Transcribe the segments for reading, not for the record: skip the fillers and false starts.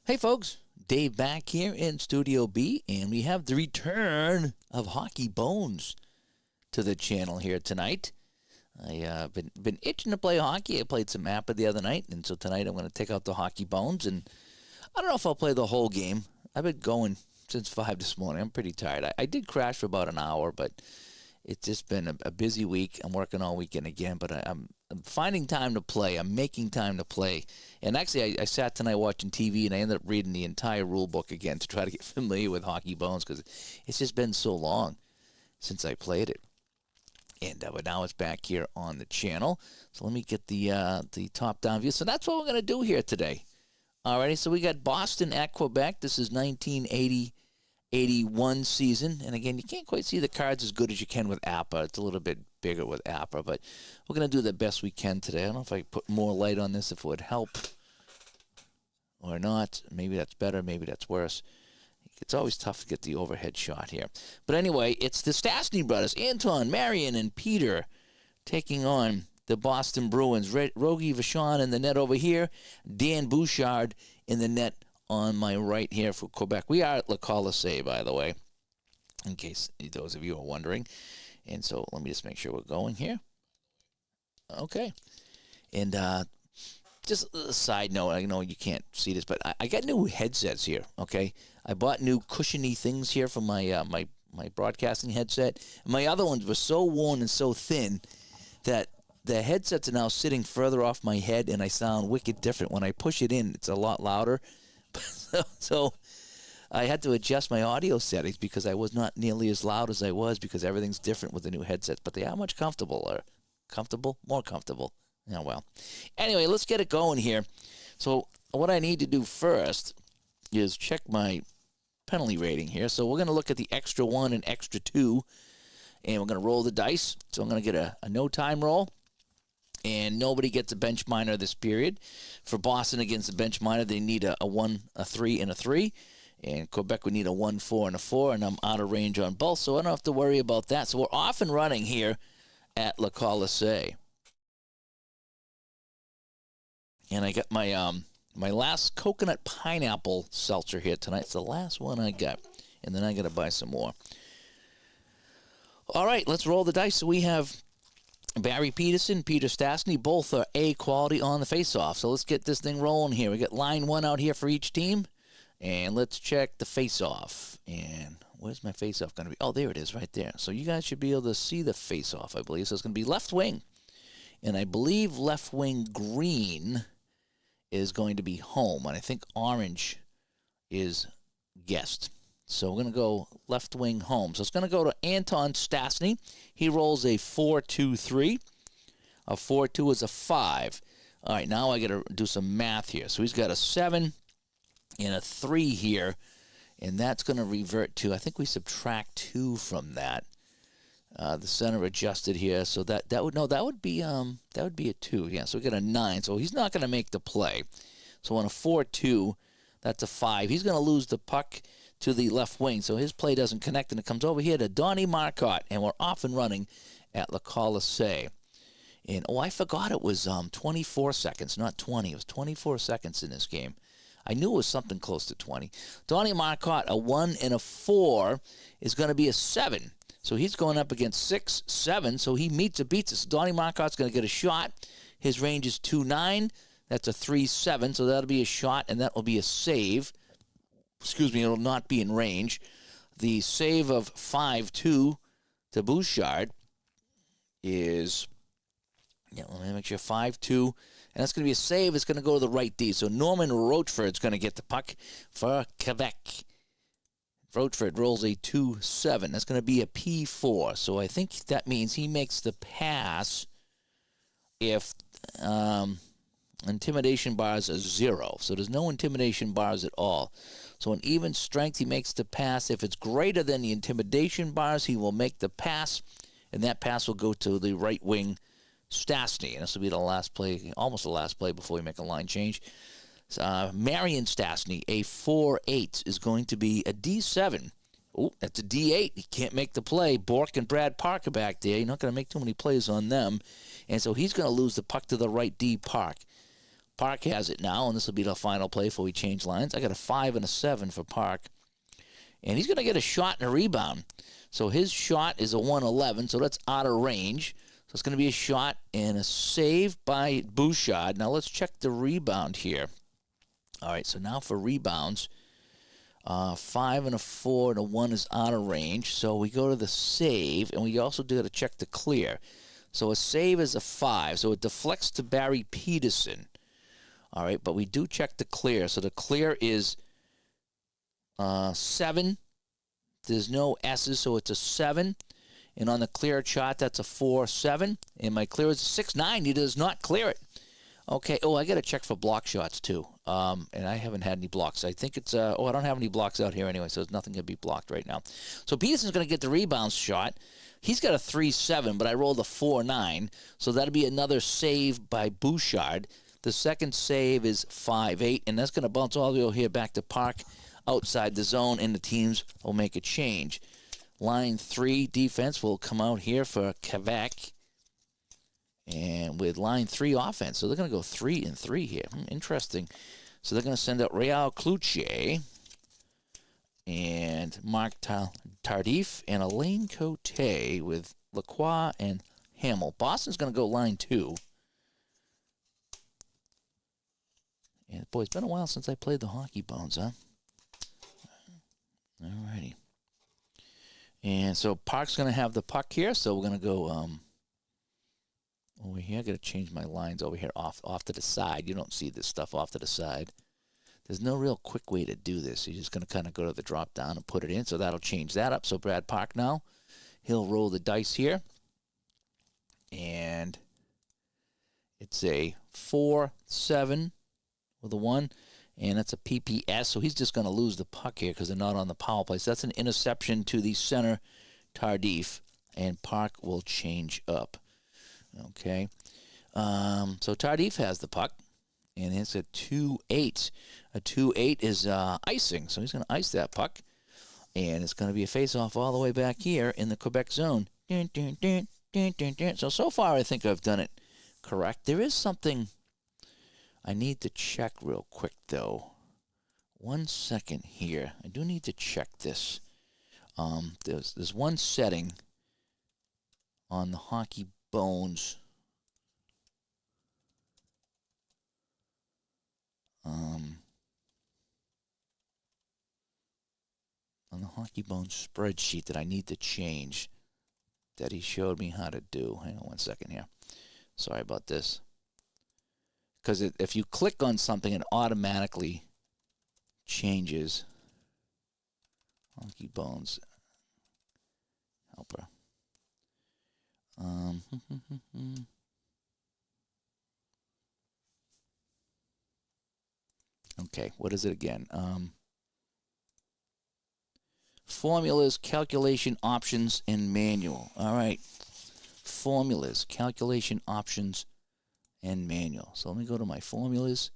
Hey folks, Dave back here in Studio B, and we have the return of Hockey Bones to the channel here tonight. I've been itching to play hockey. I played some Mappa the other night, and so tonight I'm going to take out the Hockey Bones, and I don't know if I'll play the whole game. I've been going since 5 this morning. I'm pretty tired. I did crash for about an hour, but it's just been a busy week. I'm working all weekend again, but I'm finding time to play. I'm making time to play. And actually, I sat tonight watching TV, and I ended up reading the entire rule book again to try to get familiar with Hockey Bones because it's just been so long since I played it. And but now it's back here on the channel. So let me get the top-down view. So that's what we're going to do here today. Alrighty, so we got Boston at Quebec. This is 1980-81 season. And again, you can't quite see the cards as good as you can with APA. It's a little bit bigger with APA, but we're going to do the best we can today. I don't know if I put more light on this, if it would help or not. Maybe that's better, maybe that's worse. It's always tough to get the overhead shot here. But anyway, it's the Stastny brothers, Anton, Marion, and Peter, taking on the Boston Bruins. Rogie Vachon in the net over here. Dan Bouchard in the net on my right here for Quebec. We are at equalizes, by the way, in case those of you are wondering. And so let me just make sure we're going here. Okay. And just a side note, I know you can't see this, but I got new headsets here, okay? I bought new cushiony things here for my my broadcasting headset. My other ones were so worn and so thin that the headsets are now sitting further off my head, and I sound wicked different. When I push it in, it's a lot louder. So I had to adjust my audio settings because I was not nearly as loud as I was because everything's different with the new headsets. But they are much more comfortable. Oh, well. Anyway, let's get it going here. So what I need to do first is check my penalty rating here. So we're going to look at the extra 1 and extra 2, and we're going to roll the dice. So I'm going to get a no-time roll, and nobody gets a bench minor this period. For Boston against the bench minor, they need a 1, a 3, and a 3. And Quebec would need a 1, 4, and a 4, and I'm out of range on both, so I don't have to worry about that. So we're off and running here at equalizes. And I got my my last coconut pineapple seltzer here tonight. It's the last one I got. And then I got to buy some more. All right, let's roll the dice. So we have Barry Peterson, Peter Stastny. Both are A quality on the face-off. So let's get this thing rolling here. We got line 1 out here for each team. And let's check the face-off. And where's my face-off going to be? Oh, there it is right there. So you guys should be able to see the face-off, I believe. So it's going to be left wing. And I believe left wing green is going to be home, and I think orange is guest. So we're going to go left wing home. So it's going to go to Anton Stastny. He rolls a 4-2-3. A 4-2 is a 5. All right, now I got to do some math here. So he's got a 7 and a 3 here, and that's going to revert to, I think we subtract 2 from that. The center adjusted here, so that would be a 2. Yeah, so we got a 9. So he's not going to make the play. So on a 4-2, that's a 5. He's going to lose the puck to the left wing, so his play doesn't connect, and it comes over here to Donnie Marcotte, and we're off and running at equalizes. And I forgot it was 24 seconds, not 20. It was 24 seconds in this game. I knew it was something close to 20. Donnie Marcotte, a 1 and a 4 is going to be a 7. So he's going up against 6, 7, so he meets or beats us. Donnie Marcotte's going to get a shot. His range is 2-9. That's a 3-7, so that'll be a shot, and that will be a save. Excuse me, it'll not be in range. The save of 5-2 to Bouchard is, let me make sure, 5-2. And that's going to be a save. It's going to go to the right D. So Norman Rocheford's going to get the puck for Quebec. Rocheford rolls a 2-7. That's going to be a P4. So I think that means he makes the pass if intimidation bars are 0. So there's no intimidation bars at all. So in even strength, he makes the pass. If it's greater than the intimidation bars, he will make the pass, and that pass will go to the right wing Stastny. And this will be the last play, almost the last play before we make a line change. Marion Stastny, a 4-8, is going to be a D7. Oh, that's a D8. He can't make the play. Bork and Brad Parker back there. You're not going to make too many plays on them. And so he's going to lose the puck to the right D Park. Park has it now, and this will be the final play before we change lines. I got a 5 and a 7 for Park. And he's going to get a shot and a rebound. So his shot is a 111, so that's out of range. So it's going to be a shot and a save by Bouchard. Now let's check the rebound here. All right, so now for rebounds, 5 and a 4 and a 1 is out of range. So we go to the save, and we also do to check the clear. So a save is a 5, so it deflects to Barry Peterson. All right, but we do check the clear. So the clear is 7. There's no S's, so it's a 7. And on the clear shot, that's a 4-7. And my clear is a 6-9. He does not clear it. Okay. Oh, I got to check for block shots, too. And I haven't had any blocks. I think it's, I don't have any blocks out here anyway, so there's nothing to be blocked right now. So Peterson's going to get the rebound shot. He's got a 3-7, but I rolled a 4-9. So that'll be another save by Bouchard. The second save is 5-8, and that's going to bounce all the way over here back to Park outside the zone, and the teams will make a change. Line 3 defense will come out here for Quebec. And with line 3 offense, so they're going to go 3 and 3 here. Interesting. So they're going to send out Real Cloutier and Mark Tardif and Alain Cote with Lacroix and Hamill. Boston's going to go line 2. And boy, it's been a while since I played the hockey bones, huh? All righty. And so Park's going to have the puck here, so we're going to go over here. I got to change my lines over here off to the side. You don't see this stuff off to the side. There's no real quick way to do this. You're just going to kind of go to the drop down and put it in, so that'll change that up. So Brad Park now, he'll roll the dice here. And it's a 4-7 with a 1. And that's a PPS, so he's just going to lose the puck here because they're not on the power play. So that's an interception to the center, Tardif, and Park will change up. Okay. So Tardif has the puck, and it's a 2-8. A 2-8 is icing, so he's going to ice that puck, and it's going to be a face-off all the way back here in the Quebec zone. So far I think I've done it correct. There is something I need to check real quick, though. 1 second here. I do need to check this. There's one setting on the Hockey Bones. On the Hockey Bones spreadsheet that I need to change that he showed me how to do. Hang on 1 second here. Sorry about this. Because if you click on something, it automatically changes. Hockey Bones helper. Okay, what is it again? Formulas, calculation, options, and manual. All right. Formulas, calculation, options, and manual. So let me go to my formulas,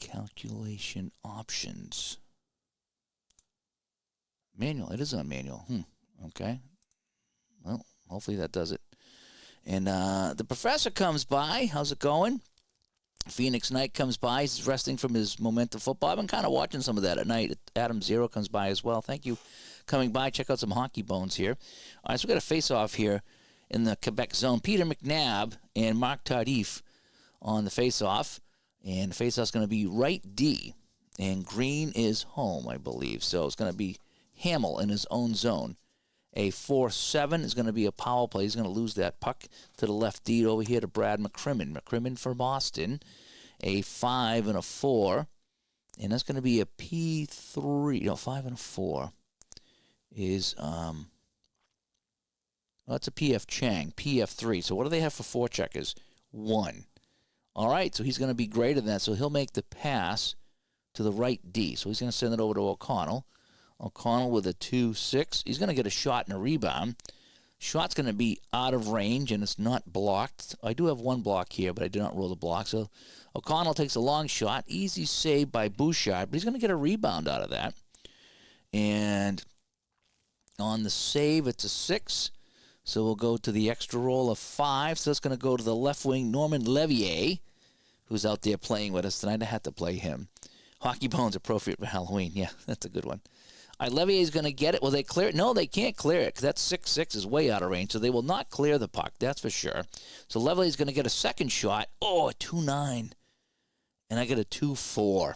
calculation, options, manual. It is on manual. Okay. Well, hopefully that does it. And the professor comes by. How's it going? Phoenix Knight comes by. He's resting from his Momentum football. I've been kind of watching some of that at night. Adam Zero comes by as well. Thank you coming by. Check out some Hockey Bones here. All right, so we got a face-off here in the Quebec zone. Peter McNabb and Mark Tardif on the face-off. And the face-off's going to be right D. And green is home, I believe. So it's going to be Hamill in his own zone. A 4-7 is going to be a power play. He's going to lose that puck to the left D over here to Brad McCrimmon. McCrimmon for Boston. A 5 and a 4. And that's going to be a P3. No, 5 and a 4 is, that's a PF Chang. PF3. So what do they have for forecheckers? 1. All right, so he's going to be greater than that. So he'll make the pass to the right D. So he's going to send it over to O'Connell. O'Connell with a 2-6. He's going to get a shot and a rebound. Shot's going to be out of range, and it's not blocked. I do have one block here, but I did not roll the block. So O'Connell takes a long shot. Easy save by Bouchard, but he's going to get a rebound out of that. And on the save, it's a 6. So we'll go to the extra roll of 5. So that's going to go to the left wing, Norman Levier, who's out there playing with us tonight. I had to play him. Hockey Bones appropriate for Halloween. Yeah, that's a good one. All right, Levier's going to get it. Will they clear it? No, they can't clear it because that 6-6 is way out of range, so they will not clear the puck, that's for sure. So Levier's going to get a second shot. Oh, a 2-9. And I get a 2-4.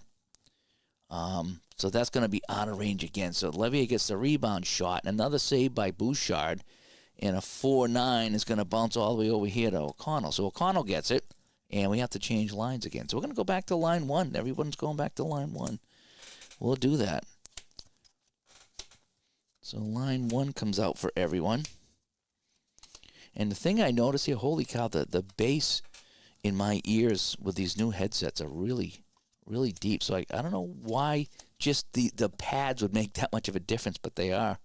So that's going to be out of range again. So Levier gets the rebound shot. Another save by Bouchard. And a 4-9 is going to bounce all the way over here to O'Connell. So O'Connell gets it. And we have to change lines again. So we're going to go back to line 1. Everyone's going back to line 1. We'll do that. So line 1 comes out for everyone. And the thing I notice here, holy cow, the bass in my ears with these new headsets are really, really deep. So I don't know why just the pads would make that much of a difference, but they are.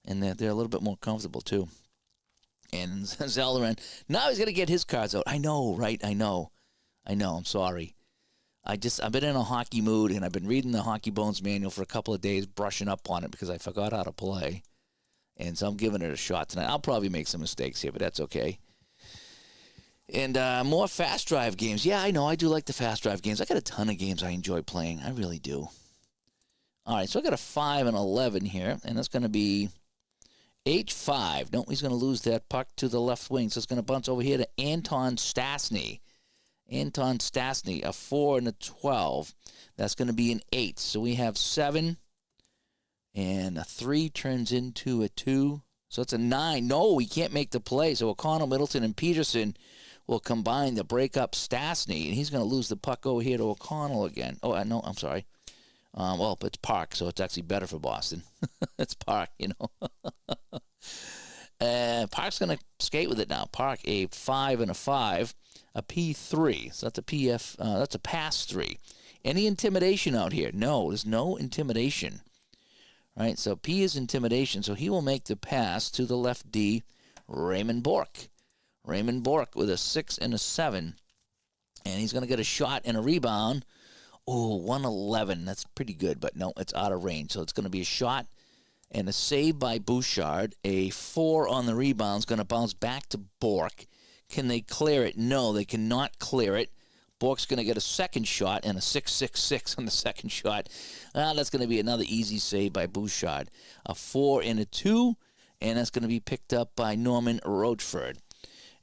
And they're a little bit more comfortable, too. And Zelleran, now he's going to get his cards out. I know, right? I know. I'm sorry. I've been in a hockey mood, and I've been reading the Hockey Bones manual for a couple of days, brushing up on it because I forgot how to play. And so I'm giving it a shot tonight. I'll probably make some mistakes here, but that's okay. And more fast drive games. Yeah, I know. I do like the fast drive games. I got a ton of games I enjoy playing. I really do. All right, so I got a 5 and 11 here, and that's going to be H5. No, he's going to lose that puck to the left wing, so it's going to bounce over here to Anton Stastny. Anton Stastny, a 4 and a 12. That's going to be an 8. So we have 7, and a 3 turns into a 2. So it's a 9. No, he can't make the play. So O'Connell, Middleton, and Peterson will combine to break up Stastny, and he's going to lose the puck over here to O'Connell again. Oh, no, I'm sorry. Well, it's Park, so it's actually better for Boston. It's Park, you know. Park's going to skate with it now. Park, a 5 and a 5, a P3. So that's a PF. That's a pass 3. Any intimidation out here? No, there's no intimidation. Right, so P is intimidation, so he will make the pass to the left D, Raymond Bourque. Raymond Bourque with a 6 and a 7. And he's going to get a shot and a rebound. Oh, 111. That's pretty good, but no, it's out of range. So it's going to be a shot and a save by Bouchard. A 4 on the rebound is going to bounce back to Bourque. Can they clear it? No, they cannot clear it. Bourque's going to get a second shot and a 6-6-6 on the second shot. That's going to be another easy save by Bouchard. A 4 and a 2, and that's going to be picked up by Norman Rochford.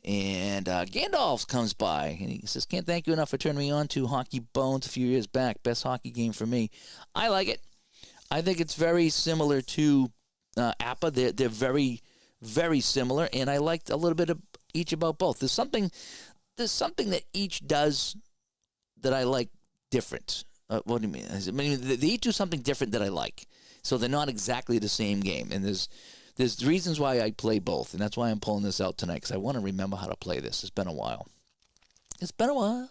And Gandalf comes by, and he says, can't thank you enough for turning me on to Hockey Bones a few years back. Best hockey game for me. I like it. I think it's very similar to APA. They're very, very similar, and I liked a little bit of each about both. There's something that each does that I like different. What do you mean? I mean, they each do something different that I like. So they're not exactly the same game, and there's reasons why I play both, and that's why I'm pulling this out tonight, because I want to remember how to play this. It's been a while. All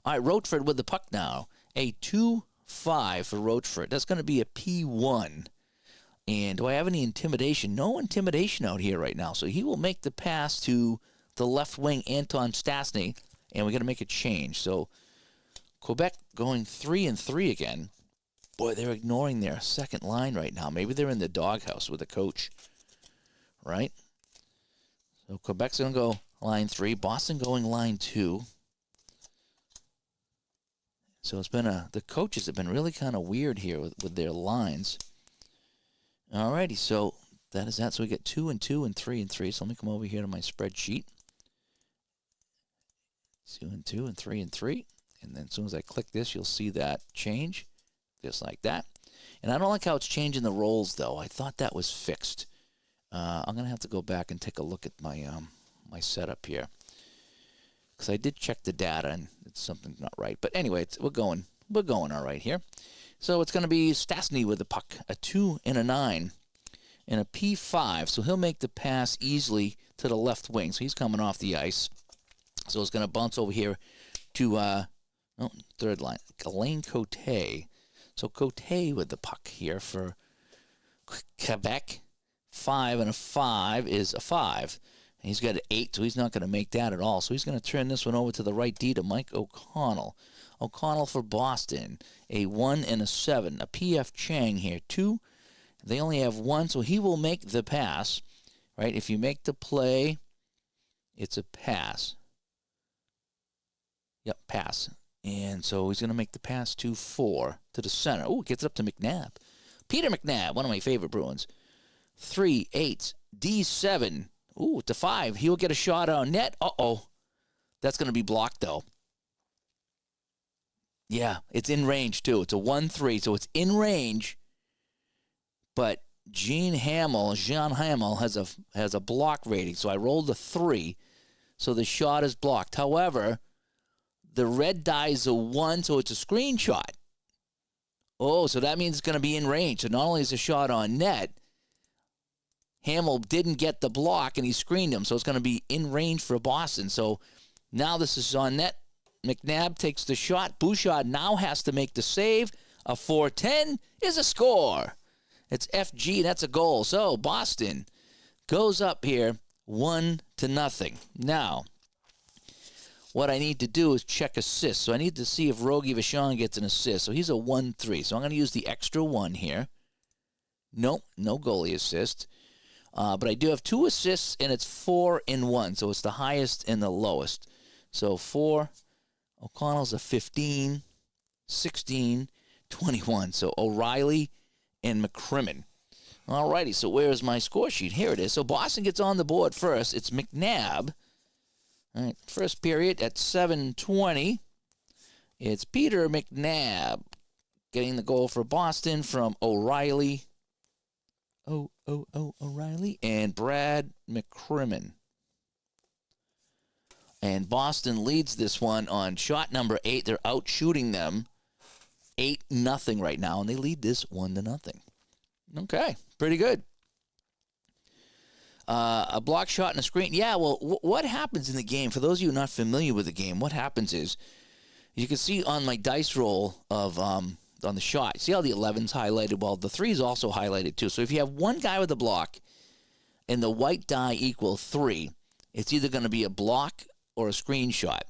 right, Rochford with the puck now. A 2-5 for Rochford. That's going to be a P1. And do I have any intimidation? No intimidation out here right now. So he will make the pass to the left wing, Anton Stastny, and we're going to make a change. So Quebec going 3 and 3 again. Boy, they're ignoring their second line right now. Maybe they're in the doghouse with the coach, right? So Quebec's going to go line 3. Boston going line 2. So it's been the coaches have been really kind of weird here with their lines. All righty, so that is that. So we get 2 and 2 and 3 and 3. So let me come over here to my spreadsheet. 2 and 2 and 3 and 3. And then as soon as I click this, you'll see that change. Just like that. And I don't like how it's changing the rolls, though. I thought that was fixed. I'm going to have to go back and take a look at my my setup here. Because I did check the data, and it's something not right. But anyway, we're going all right here. So it's going to be Stastny with the puck. A 2 and a 9 and a P5. So he'll make the pass easily to the left wing. So he's coming off the ice. So it's going to bounce over here to third line. Alain Cote. So Cote with the puck here for Quebec. 5 and a 5 is a 5. And he's got an 8, so he's not going to make that at all. So he's going to turn this one over to the right D to Mike O'Connell. O'Connell for Boston. A 1 and a 7. A P.F. Chang here. 2. They only have 1, so he will make the pass. Right? If you make the play, it's a pass. Yep, pass. And so he's going to make the pass to 4 to the center. Oh, gets it up to McNabb. Peter McNabb, one of my favorite Bruins. 3, 8, D7. Ooh, to 5. He'll get a shot on net. Uh-oh. That's going to be blocked, though. Yeah, it's in range, too. It's a 1-3, so it's in range. But Jean Hamill has a block rating, so I rolled a 3, so the shot is blocked. However, the red die is a 1, so it's a screenshot. Oh, so that means it's going to be in range. So not only is the shot on net, Hamill didn't get the block, and he screened him, so it's going to be in range for Boston. So now this is on net. McNabb takes the shot. Bouchard now has to make the save. A 4-10 is a score. It's FG, that's a goal. So Boston goes up here 1-0. Now, what I need to do is check assists. So I need to see if Rogie Vachon gets an assist. So he's a 1-3. So I'm going to use the extra 1 here. Nope, no goalie assist. But I do have 2 assists, and it's 4-1. So it's the highest and the lowest. So 4, O'Connell's a 15, 16, 21. So O'Reilly and McCrimmon. All righty, so where's my score sheet? Here it is. So Boston gets on the board first. It's McNabb. All right, first period at 7:20. It's Peter McNabb getting the goal for Boston from O'Reilly. O'Reilly and Brad McCrimmon. And Boston leads this one on shot number 8. They're out shooting them 8-0 right now, and they lead this 1-0. Okay, pretty good. A block shot and a screen. Yeah, well, what happens in the game, for those of you not familiar with the game, what happens is, you can see on my dice roll of on the shot, see how the 11's highlighted? Well, the 3 is also highlighted too. So if you have one guy with a block and the white die equal 3, it's either going to be a block or a screenshot.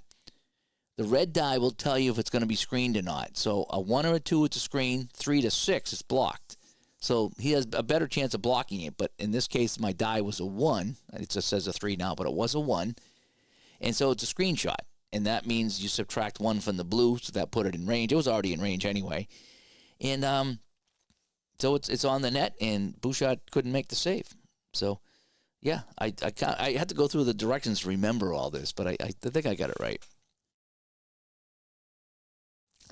The red die will tell you if it's going to be screened or not. So a 1 or a 2, it's a screen. 3 to 6, it's blocked. So he has a better chance of blocking it. But in this case, my die was a 1. It just says a 3 now, but it was a 1. And so it's a screenshot. And that means you subtract 1 from the blue, so that put it in range. It was already in range anyway. And so it's on the net, and Bouchard couldn't make the save. So, yeah, I had to go through the directions to remember all this, but I think I got it right.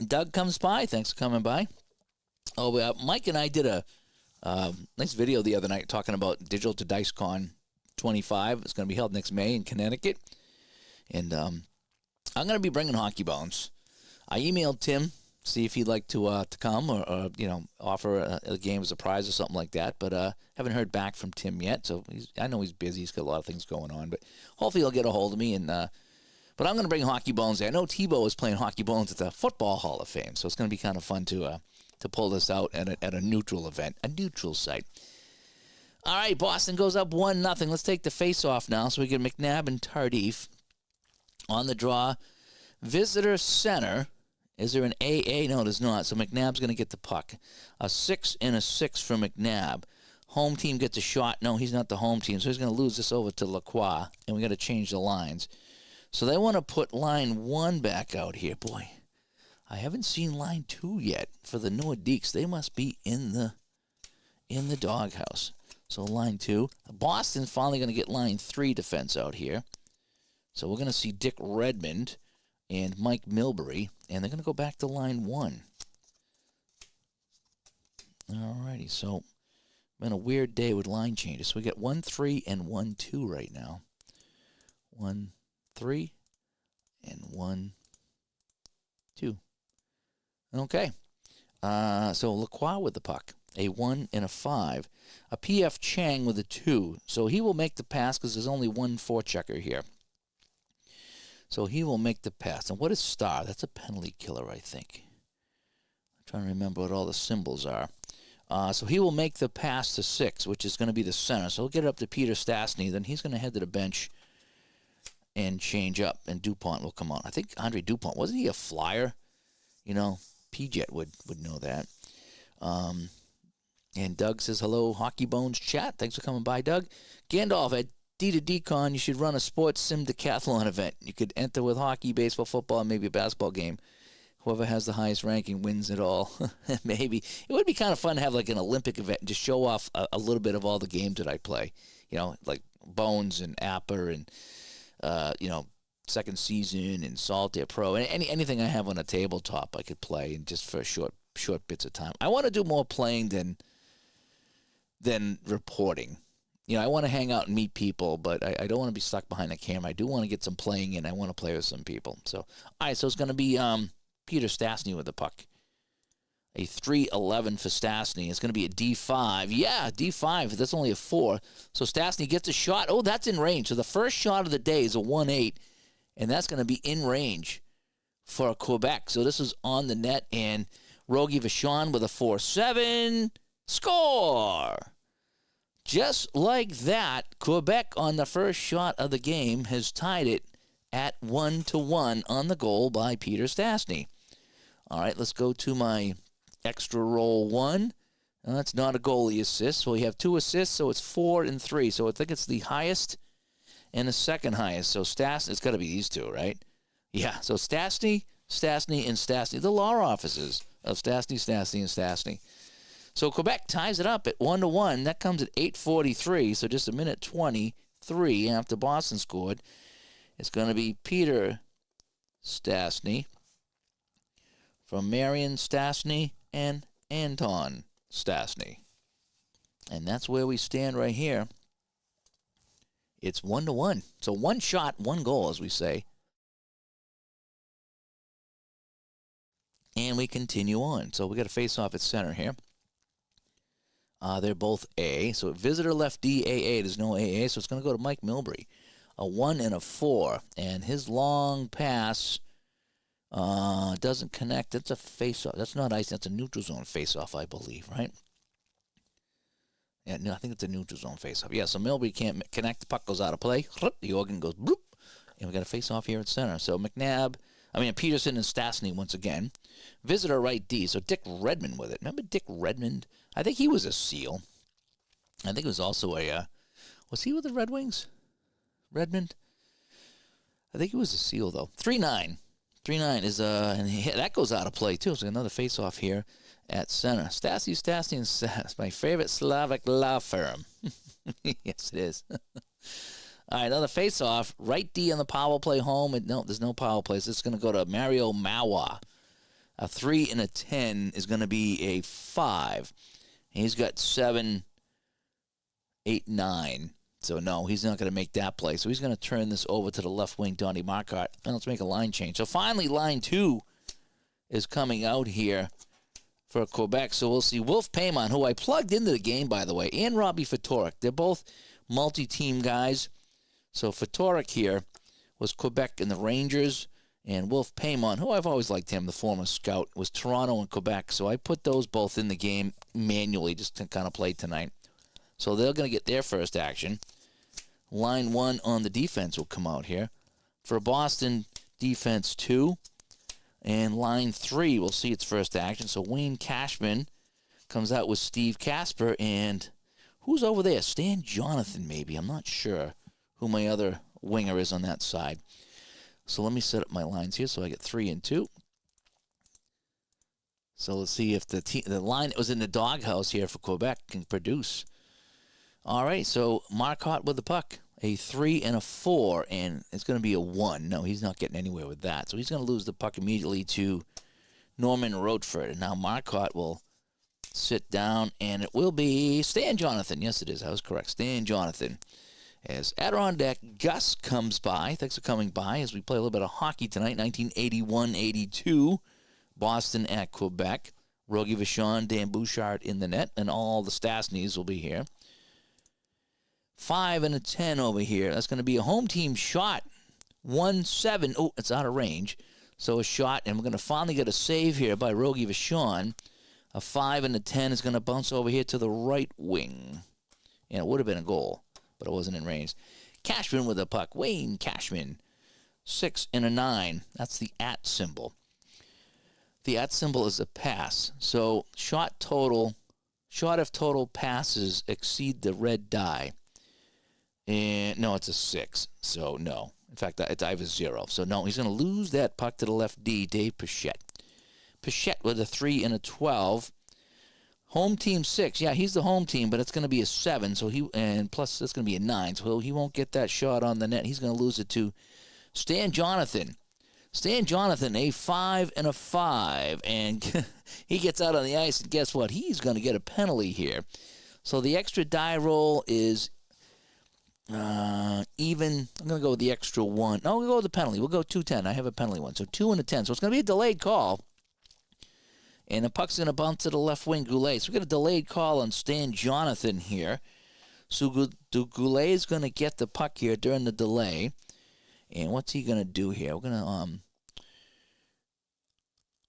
Doug comes by. Thanks for coming by. Oh, Mike and I did a nice video the other night talking about Digital to Dice Con 25. It's going to be held next May in Connecticut. And I'm going to be bringing hockey bones. I emailed Tim, see if he'd like to come or offer a game as a prize or something like that. But haven't heard back from Tim yet. So I know he's busy. He's got a lot of things going on. But hopefully he'll get a hold of me. But I'm going to bring hockey bones there. I know Tebow is playing hockey bones at the Football Hall of Fame. So it's going to be kind of fun to pull this out at a neutral event, a neutral site. All right, Boston goes up 1-0. Let's take the face-off now. So we get McNabb and Tardif on the draw. Visitor center. Is there an AA? No, there's not. So McNabb's going to get the puck. A 6 and a 6 for McNabb. Home team gets a shot. No, he's not the home team. So he's going to lose this over to Lacroix. And we got to change the lines. So they want to put line 1 back out here. Boy, I haven't seen line 2 yet for the Nordiques. They must be in the doghouse. So line 2. Boston's finally going to get line 3 defense out here. So we're going to see Dick Redmond and Mike Milbury, and they're going to go back to line 1. All righty, so been a weird day with line changes. So we get 1-3 and 1-2 right now. 1-3 and 1-2. Okay. So Lacroix with the puck. A 1 and a 5. A P.F. Chang with a 2. So he will make the pass because there's only one forechecker here. So he will make the pass. And what is star? That's a penalty killer, I think. I'm trying to remember what all the symbols are. So he will make the pass to 6, which is going to be the center. So he'll get it up to Peter Stastny. Then he's going to head to the bench and change up. And DuPont will come on. I think Andre DuPont, wasn't he a flyer? You know, P-Jet would know that. And Doug says, hello, Hockey Bones chat. Thanks for coming by, Doug. Gandalf, D to Decon, you should run a sports sim decathlon event. You could enter with hockey, baseball, football, and maybe a basketball game. Whoever has the highest ranking wins it all. Maybe. It would be kind of fun to have like an Olympic event and just show off a little bit of all the games that I play. You know, like Bones and Apper and, Second Season and Solitaire Pro. And anything I have on a tabletop I could play and just for short bits of time. I want to do more playing than reporting. You know, I want to hang out and meet people, but I don't want to be stuck behind the camera. I do want to get some playing in. I want to play with some people. So, all right, so it's going to be Peter Stastny with the puck. A 3-11 for Stastny. It's going to be a D5. Yeah, D5. That's only a 4. So Stastny gets a shot. Oh, that's in range. So the first shot of the day is a 1-8, and that's going to be in range for Quebec. So this is on the net, and Rogie Vachon with a 4-7. Score! Just like that, Quebec on the first shot of the game has tied it at 1-1 on the goal by Peter Stastny. All right, let's go to my extra roll 1. That's not a goalie assist, so we have 2 assists, so it's 4 and 3. So I think it's the highest and the second highest. So Stastny, it's got to be these two, right? Yeah, so Stastny, and Stastny, the law offices of Stastny, and Stastny. So Quebec ties it up at 1-1. That comes at 8:43, so just a minute 23 after Boston scored. It's going to be Peter Stastny from Marion Stastny and Anton Stastny. And that's where we stand right here. It's 1-1. So one shot, one goal, as we say. And we continue on. So we got a face-off at center here. They're both A. So visitor left D, AA. There's no AA, so it's going to go to Mike Milbury. A 1 and a 4. And his long pass doesn't connect. That's a face-off. That's not ice. That's a neutral zone face-off, I believe, right? Yeah, no, I think it's a neutral zone face-off. Yeah, so Milbury can't connect. The puck goes out of play. The organ goes bloop. And we got a face-off here at center. So Peterson and Stastny once again. Visitor right D. So Dick Redmond with it. Remember Dick Redmond? I think he was a SEAL. I think it was also was he with the Red Wings? Redmond? I think he was a SEAL, though. 3-9. 3-9 is, and that goes out of play, too. So another face-off here at center. Stastny, and Stas, my favorite Slavic law firm. Yes, it is. All right, another face-off. Right D on the power play home. No, there's no power plays. It's going to go to Mario Mawa. A 3 and a 10 is going to be a 5. He's got 7, 8, 9. So, no, he's not going to make that play. So, he's going to turn this over to the left wing, Donnie Marcotte. And let's make a line change. So, finally, line 2 is coming out here for Quebec. So, we'll see Wolf Paymon, who I plugged into the game, by the way, and Robbie Fatorik. They're both multi-team guys. So, Fatorik here was Quebec and the Rangers. And Wolf Paymon, who I've always liked him, the former scout, was Toronto and Quebec. So, I put those both in the game manually just to kind of play tonight. So they're going to get their first action. Line 1 on the defense will come out here. For Boston, defense 2. And line 3 will see its first action. So Wayne Cashman comes out with Steve Casper. And who's over there? Stan Jonathan, maybe. I'm not sure who my other winger is on that side. So let me set up my lines here so I get 3 and 2. So let's see if the line that was in the doghouse here for Quebec can produce. All right, so Marcotte with the puck, a 3 and a 4, and it's going to be a 1. No, he's not getting anywhere with that. So he's going to lose the puck immediately to Norman Rochford. And now Marcotte will sit down, and it will be Stan Jonathan. Yes, it is. I was correct. Stan Jonathan. As Adirondack Gus comes by, thanks for coming by as we play a little bit of hockey tonight, 1981-82, Boston at Quebec. Rogie Vachon, Dan Bouchard in the net, and all the Stastnys will be here. 5 and a 10 over here. That's going to be a home team shot. 1-7. Oh, it's out of range. So a shot, and we're going to finally get a save here by Rogie Vachon. A 5 and a 10 is going to bounce over here to the right wing. And it would have been a goal, but it wasn't in range. Cashman with the puck. Wayne Cashman. 6 and a 9. That's the at symbol. The at symbol is a pass. So shot if total passes exceed the red die. And no, it's a 6. So no. In fact, I have a 0. So no, he's going to lose that puck to the left D, Dave Pichette. Pichette with a 3 and a 12. Home team 6. Yeah, he's the home team, but it's going to be a 7. So plus it's going to be a 9. So he won't get that shot on the net. He's going to lose it to Stan Jonathan. Stan Jonathan, a 5 and a 5. And he gets out on the ice, and guess what? He's going to get a penalty here. So the extra die roll is even. I'm going to go with the extra 1. No, we'll go with the penalty. We'll go 2-10. I have a penalty one. So 2 and a 10. So it's going to be a delayed call. And the puck's going to bounce to the left wing, Goulet. So we got a delayed call on Stan Jonathan here. So Goulet is going to get the puck here during the delay. And what's he going to do here? We're going to,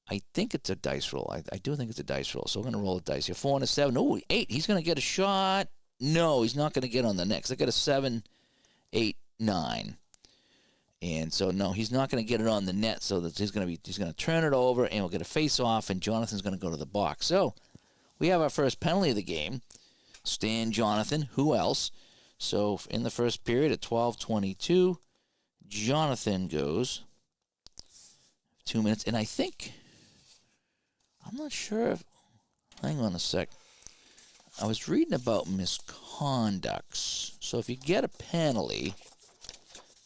I think it's a dice roll. I do think it's a dice roll. So we're going to roll the dice here. 4 and a 7. Oh, 8. He's going to get a shot. No, he's not going to get on the next. I got a 7, 8, 9. And so, no, he's not going to get it on the net. So that he's going to turn it over, and we'll get a face-off, and Jonathan's going to go to the box. So we have our first penalty of the game. Stan Jonathan. Who else? So in the first period at 12:22, Jonathan goes 2 minutes. And I think, I'm not sure if, hang on a sec. I was reading about misconducts. So if you get a penalty,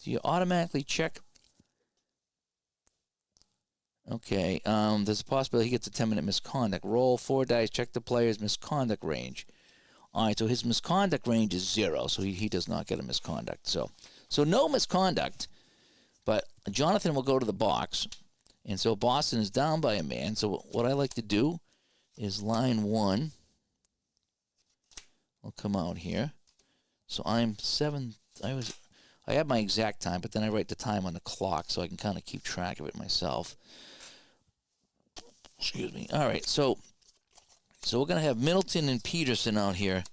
do you automatically check? Okay, there's a possibility he gets a 10-minute misconduct. Roll 4 dice, check the player's misconduct range. All right, so his misconduct range is 0, so he does not get a misconduct. So no misconduct, but Jonathan will go to the box. And so Boston is down by a man. So what I like to do is line 1 will come out here. So I'm 7. I have my exact time, but then I write the time on the clock so I can kind of keep track of it myself. Excuse me. All right, so we're going to have Middleton and Peterson out here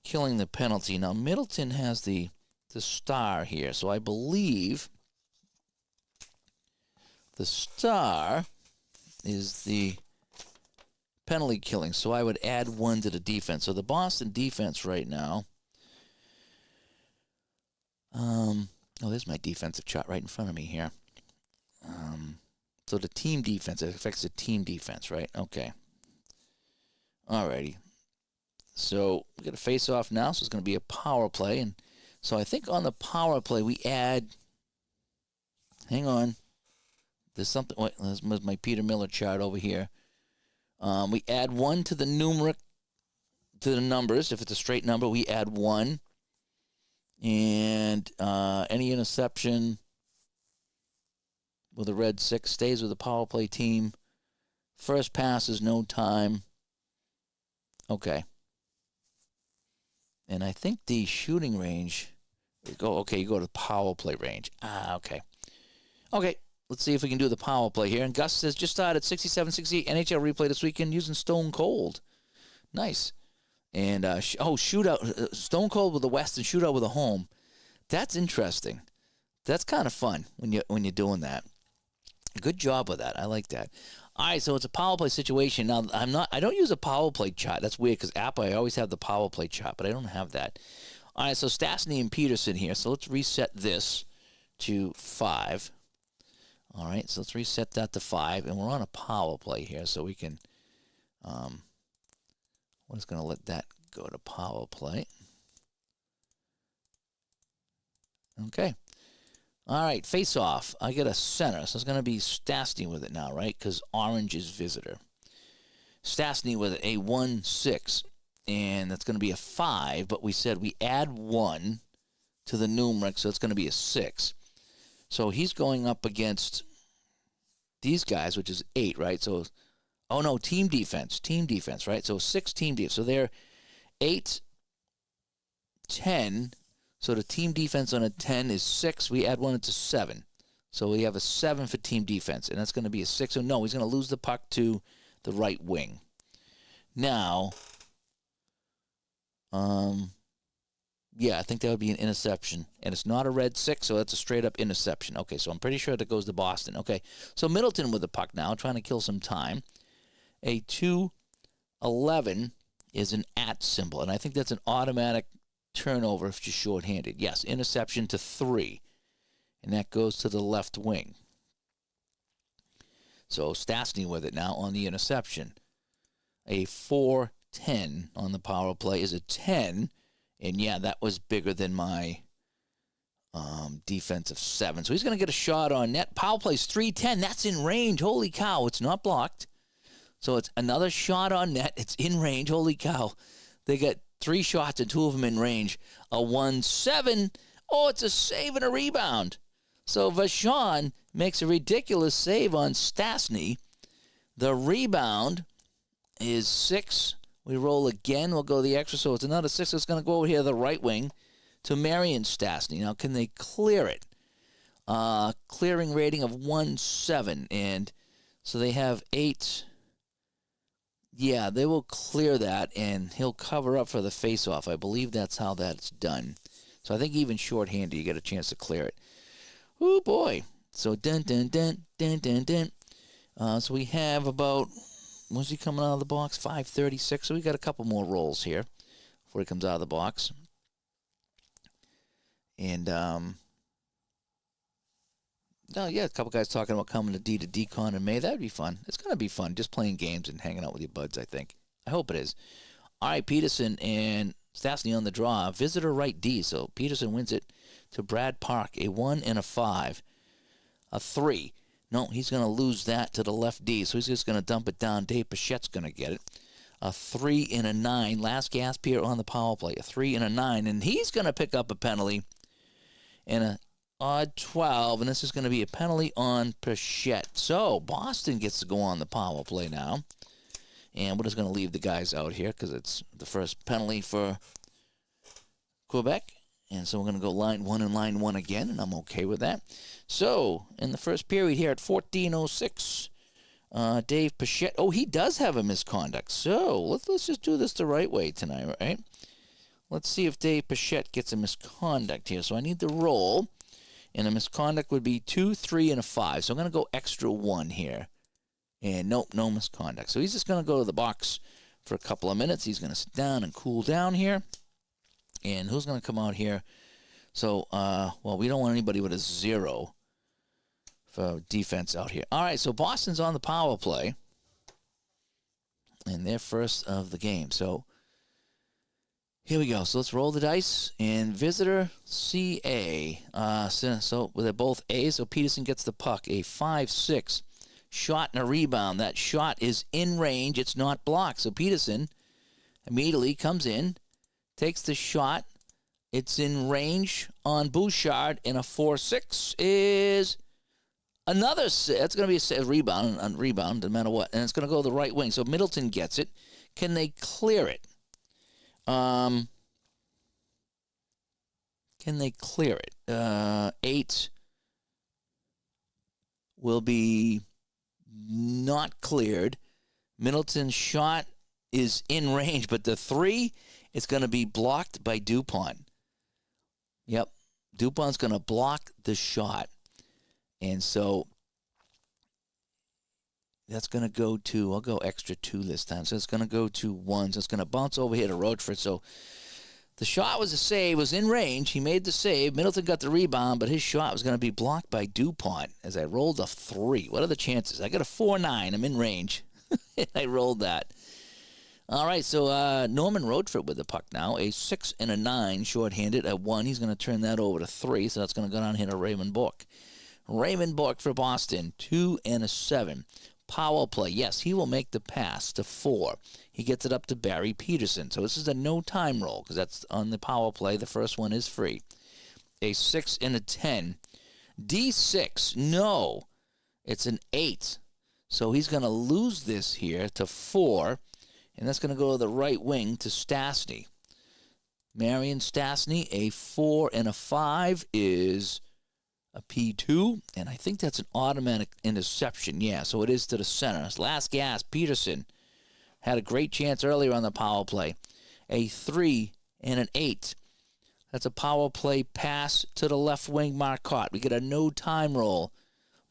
killing the penalty. Now, Middleton has the star here, so I believe the star is the penalty killing, so I would add 1 to the defense. So the Boston defense right now, there's my defensive chart right in front of me here. So the team defense, it affects the team defense, right? Okay. Alrighty. So we got a face-off now, so it's going to be a power play. And so I think on the power play we add, hang on, there's something, wait, there's my Peter Miller chart over here. We add 1 to the numeric, to the numbers. If it's a straight number, we add 1. And any interception with a red 6 stays with the power play team. First pass is no time. Okay. And I think the shooting range, you go to the power play range. Okay. Okay, let's see if we can do the power play here. And Gus says, just started 67-68 NHL replay this weekend using Stone Cold. Nice. And, shootout, Stone Cold with the West and shootout with a home. That's interesting. That's kind of fun when you're doing that. Good job with that. I like that. All right, so it's a power play situation. Now, I don't use a power play chart. That's weird because Apple, I always have the power play chart, but I don't have that. All right, so Stastny and Peterson here. So let's reset this to 5. All right, so let's reset that to 5, and we're on a power play here, so we can, we're just going to let that go to power play. Okay. All right, face off. I get a center, so it's going to be Stastny with it now, right? Because orange is visitor. Stastny with a 1-6, and that's going to be a 5, but we said we add 1 to the numeric, so it's going to be a 6. So he's going up against these guys, which is 8, right? So, oh no, team defense, right? So 6 team defense. So they're 8, 10. So the team defense on a 10 is 6. We add 1, it's a 7. So we have a 7 for team defense, and that's going to be a 6. So no, he's going to lose the puck to the right wing. Now, yeah, I think that would be an interception. And it's not a red 6, so that's a straight-up interception. Okay, so I'm pretty sure that goes to Boston. Okay, so Middleton with the puck now, trying to kill some time. A 2-11 is an @ symbol, and I think that's an automatic turnover if you're shorthanded. Yes, interception to 3. And that goes to the left wing. So Stastny with it now on the interception. A 4-10 on the power play is a 10. And, yeah, that was bigger than my defensive 7. So he's going to get a shot on net. Power play's 3-10. That's in range. Holy cow. It's not blocked. So it's another shot on net. It's in range. Holy cow. They got 3 shots and 2 of them in range. A 1-7. Oh, it's a save and a rebound. So Vachon makes a ridiculous save on Stastny. The rebound is 6. We roll again. We'll go the extra. So it's another 6. It's going to go over here to the right wing to Marion Stastny. Now, can they clear it? Clearing rating of 1-7. And so they have 8. Yeah, they will clear that, and he'll cover up for the face-off. I believe that's how that's done. So I think even shorthanded, you get a chance to clear it. Oh, boy. So, dun, dun, dun, dun, dun, dun. So we have about, when's he coming out of the box? 5:36. So we got a couple more rolls here before he comes out of the box. And, oh, yeah, a couple guys talking about coming to decon in May. That would be fun. It's going to be fun, just playing games and hanging out with your buds, I think. I hope it is. All right, Peterson and Stastny on the draw. Visitor right D. So Peterson wins it to Brad Park, a 1 and a 5. A 3. No, he's going to lose that to the left D, so he's just going to dump it down. Dave Pachette's going to get it. A 3 and a 9. Last gasp here on the power play. A 3 and a 9, and he's going to pick up a penalty. And a odd 12, and this is going to be a penalty on Pachette. So Boston gets to go on the power play now. And we're just going to leave the guys out here because it's the first penalty for Quebec. And so we're going to go line 1 and line 1 again, and I'm okay with that. So in the first period here at 14:06, Dave Pachette. Oh, he does have a misconduct. So let's just do this the right way tonight, right? Let's see if Dave Pachette gets a misconduct here. So I need the roll. And a misconduct would be 2, 3, and a 5. So I'm going to go extra 1 here. And nope, no misconduct. So he's just going to go to the box for a couple of minutes. He's going to sit down and cool down here. And who's going to come out here? So, well, we don't want anybody with a 0 for defense out here. All right, so Boston's on the power play. And they're first of the game. So here we go. So let's roll the dice. And visitor CA. So they're both A's. So Peterson gets the puck. A 5-6 shot and a rebound. That shot is in range. It's not blocked. So Peterson immediately comes in, takes the shot. It's in range on Bouchard. And a 4-6 is another. That's going to be a rebound. No matter what. And it's going to go to the right wing. So Middleton gets it. Can they clear it? Can they clear it? 8 will be not cleared. Middleton's shot is in range, but the 3 is going to be blocked by Dupont. Yep, Dupont's going to block the shot. And so that's going to go to, I'll go extra 2 this time. So it's going to go to 1. So it's going to bounce over here to Rochford. So the shot was a save, was in range. He made the save. Middleton got the rebound, but his shot was going to be blocked by Dupont as I rolled a 3. What are the chances? I got a 4-9. I'm in range. I rolled that. All right, so Norman Rochford with the puck now. A 6 and a 9 shorthanded at 1. He's going to turn that over to 3, so that's going to go down here to Raymond Bourque. Raymond Bourque for Boston, 2 and a 7. Power play, yes, he will make the pass to 4. He gets it up to Barry Peterson. So this is a no-time roll because that's on the power play. The first one is free. A 6 and a 10. D6, no. It's an 8. So he's going to lose this here to 4. And that's going to go to the right wing to Stastny. Marion Stastny, a 4 and a 5 is a P2, and I think that's an automatic interception. Yeah, so it is to the center. Last gas, Peterson had a great chance earlier on the power play. A 3 and an 8. That's a power play pass to the left wing, Marcotte. We get a no-time roll.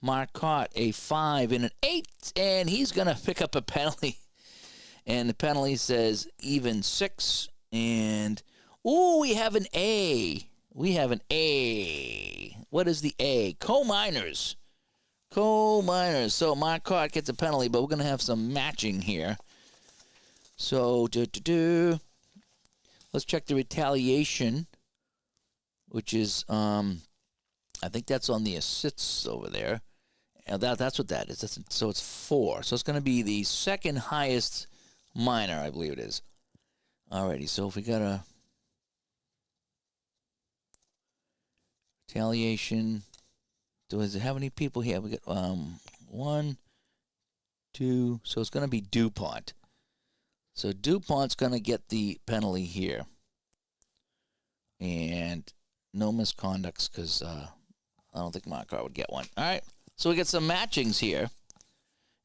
Marcotte, a 5 and an 8, and he's going to pick up a penalty. And the penalty says even 6, and Ooh, we have an A. We have an A. What is the A? Coal miners. Coal miners. So Marcotte gets a penalty, but we're going to have some matching here. So, let's check the retaliation, which is, I think that's on the assists over there. And that's what that is. So it's 4. So it's going to be the second highest minor, I believe it is. Alrighty, so if we got a retaliation, does it have any people here? We got 1, 2. So it's going to be DuPont. So DuPont's going to get the penalty here. And no misconducts because I don't think Marcotte would get one. All right, so we get some matchings here.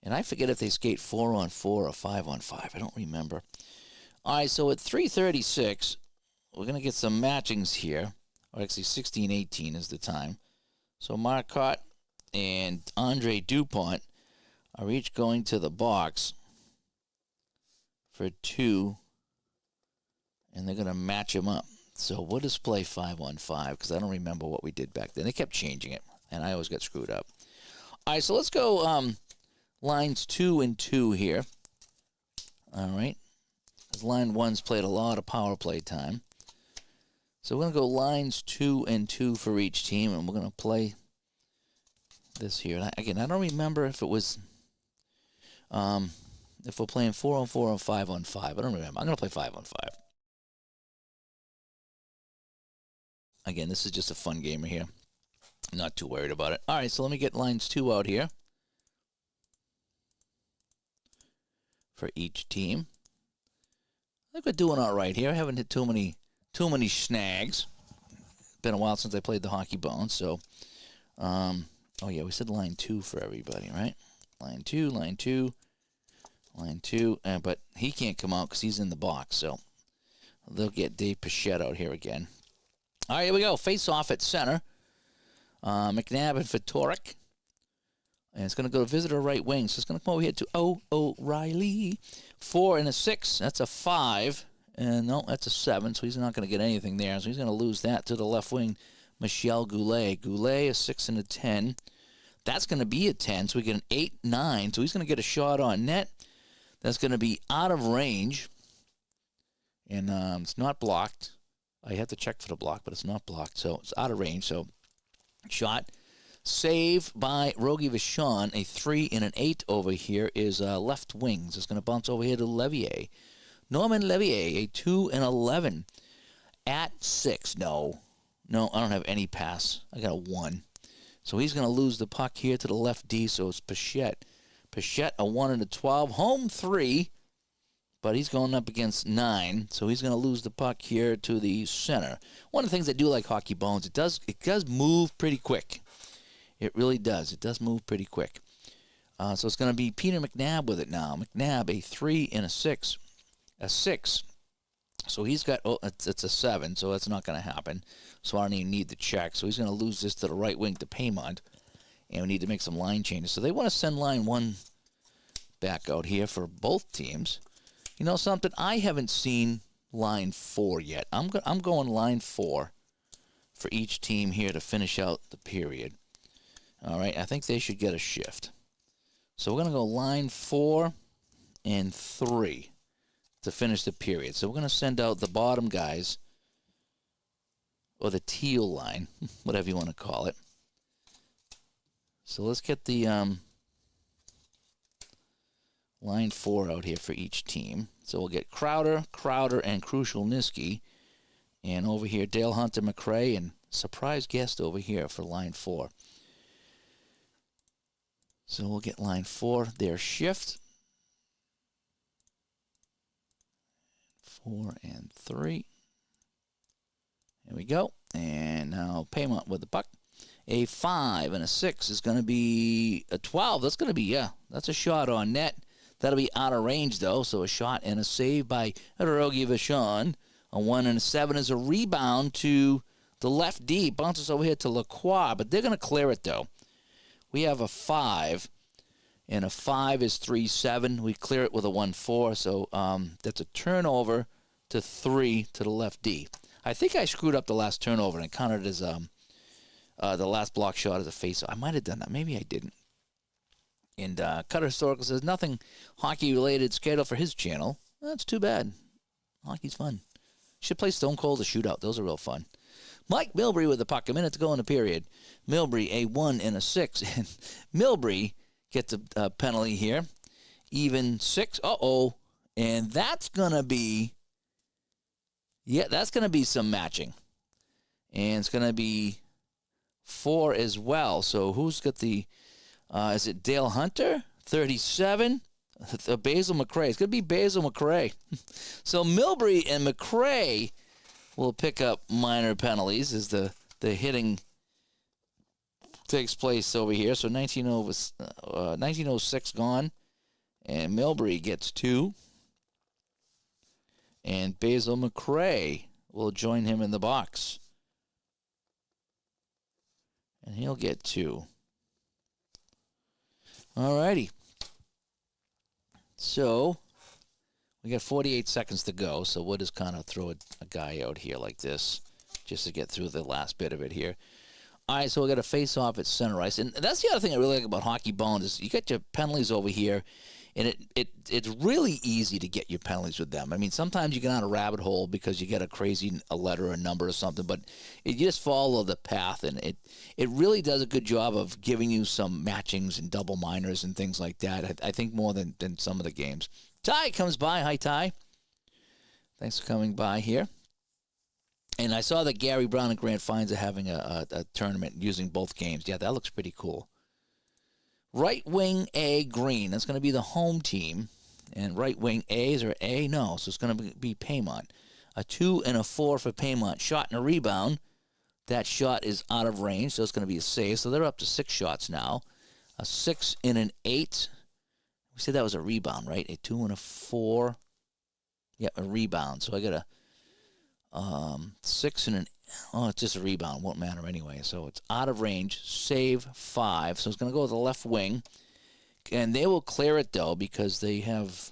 And I forget if they skate 4-on-4 or 5-on-5. I don't remember. All right, so at 3:36, we're going to get some matchings here. Or actually 16:18 is the time. So Marcotte and Andre DuPont are each going to the box for 2, and they're going to match them up. So we'll just play 5-on-5 because I don't remember what we did back then. They kept changing it, and I always got screwed up. All right, so let's go lines 2 and 2 here. All right. Because line 1's played a lot of power play time. So we're going to go lines 2 and 2 for each team, and we're going to play this here. Again, I don't remember if it was, if we're playing 4-on-4 or 5-on-5. I don't remember. I'm going to play 5-on-5. Again, this is just a fun gamer here. Not too worried about it. All right, so let me get lines 2 out here for each team. I think we're doing all right here. I haven't hit too many snags. It's been a while since I played the hockey bone, so oh yeah, we said line 2 for everybody, right? Line 2, line 2, line 2, but he can't come out because he's in the box, so they'll get Dave Pichette out here again. All right, here we go. Face off at center. McNabb and Fedoruk. And it's going to go to visitor right wing. So it's going to come over here to O'Reilly. 4 and a 6. That's a 5. And no, that's a 7. So he's not going to get anything there. So he's going to lose that to the left wing, Michel Goulet. Goulet, a 6 and a 10. That's going to be a 10. So we get an 8, 9. So he's going to get a shot on net. That's going to be out of range. And it's not blocked. I have to check for the block, but it's not blocked. So it's out of range. So shot. Save by Rogie Vachon. A 3 and an 8 over here is left wings. It's going to bounce over here to Levier. Norman Levier, a 2 and 11 at 6. No, I don't have any pass. I got a 1. So he's going to lose the puck here to the left D. So it's Pichette. Pichette, a 1 and a 12. Home 3. But he's going up against 9, so he's going to lose the puck here to the center. One of the things I do like hockey bones, it does move pretty quick. It really does. It does move pretty quick. So it's going to be Peter McNabb with it now. McNabb, a 3 and a 6. A 6. So he's got, it's a 7, so that's not going to happen. So I don't even need the check. So he's going to lose this to the right wing to Paymont. And we need to make some line changes. So they want to send line 1 back out here for both teams. You know something? I haven't seen line 4 yet. I'm going line 4 for each team here to finish out the period. All right, I think they should get a shift. So we're going to go line 4 and 3 to finish the period. So we're going to send out the bottom guys, or the teal line, whatever you want to call it. So let's get the line 4 out here for each team. So we'll get Crowder, and Crucial Niski. And over here, Dale Hunter McRae, and surprise guest over here for line 4. So we'll get line 4, their shift. 4 and 3. There we go. And now Paymont with the puck. A 5 and a 6 is going to be a 12. That's going to be, that's a shot on net. That'll be out of range, though, so a shot and a save by Rogie Vachon. A 1 and a 7 is a rebound to the left D. Bounces over here to Lacroix, but they're going to clear it, though. We have a 5, and a 5 is 3-7. We clear it with a 1-4, so that's a turnover to 3 to the left D. I think I screwed up the last turnover and counted as the last block shot as a face-off. I might have done that. Maybe I didn't. And Cutter Historical says, nothing hockey-related scheduled for his channel. That's too bad. Hockey's fun. Should play Stone Cold or Shootout. Those are real fun. Mike Milbury with the puck. A minute to go in the period. Milbury, a 1 and a 6. And Milbury gets a penalty here. Even 6. Uh-oh. And that's going to be... Yeah, that's going to be some matching. And it's going to be 4 as well. So who's got the... is it Dale Hunter? 37. Basil McRae. It's going to be Basil McRae. So Milbury and McRae will pick up minor penalties as the hitting takes place over here. So 1906 gone. And Milbury gets 2. And Basil McRae will join him in the box. And he'll get 2. All righty. So, we got 48 seconds to go, so we'll just kind of throw a guy out here like this just to get through the last bit of it here. All right, so we got a face-off at center ice. And that's the other thing I really like about Hockey Bones is you got your penalties over here, and it's really easy to get your penalties with them. I mean, sometimes you get on a rabbit hole because you get a letter or a number or something, but you just follow the path, and it really does a good job of giving you some matchings and double minors and things like that. I think more than some of the games. Ty comes by. Hi, Ty. Thanks for coming by here. And I saw that Gary Brown and Grant Fines are having a tournament using both games. Yeah, that looks pretty cool. Right wing A, Green. That's going to be the home team. And right wing A, is there A? No, so it's going to be Paymont. A 2 and a 4 for Paymont. Shot and a rebound. That shot is out of range, so it's going to be a save. So they're up to 6 shots now. A 6 and an 8. We said that was a rebound, right? A 2 and a 4. Yep, a rebound. So I got a 6 and an... Oh, it's just a rebound. Won't matter anyway. So it's out of range. Save 5. So it's going to go to the left wing. And they will clear it, though, because they have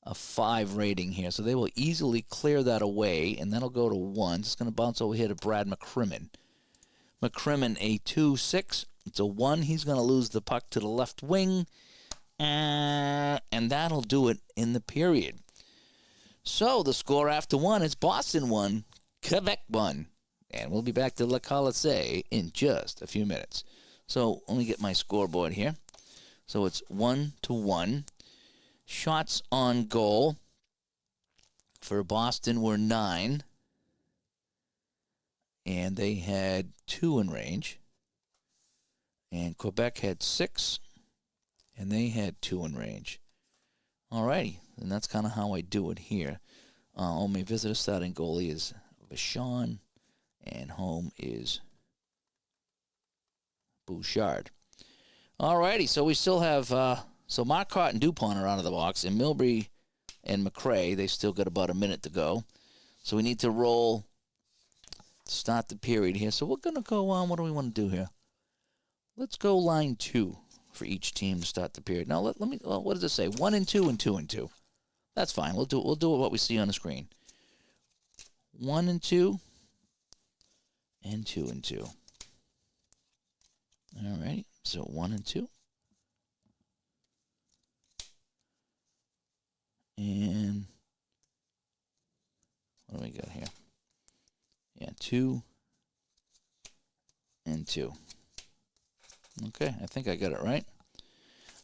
a 5 rating here. So they will easily clear that away, and that'll go to 1. It's going to bounce over here to Brad McCrimmon. McCrimmon, a 2-6. It's a 1. He's going to lose the puck to the left wing. And that'll do it in the period. So the score after 1 is Boston 1, Quebec 1. And we'll be back to Le Colisée in just a few minutes. So let me get my scoreboard here. So it's 1-1. Shots on goal for Boston were 9. And they had 2 in range. And Quebec had 6. And they had 2 in range. Alrighty. And that's kind of how I do it here. My visitor starting goalie is Vachon. And home is Bouchard. Alrighty, so we still have, so Marcotte and Dupont are out of the box, and Milbury and McRae, they still got about a minute to go. So we need to roll, start the period here. So we're going to go on, what do we want to do here? Let's go line 2 for each team to start the period. Now, let me, what does it say? 1 and 2 and 2 and 2. That's fine. We'll do what we see on the screen. 1 and 2. And 2 and 2. All right, so 1 and 2. And what do we got here? Yeah, 2 and 2. Okay, I think I got it right.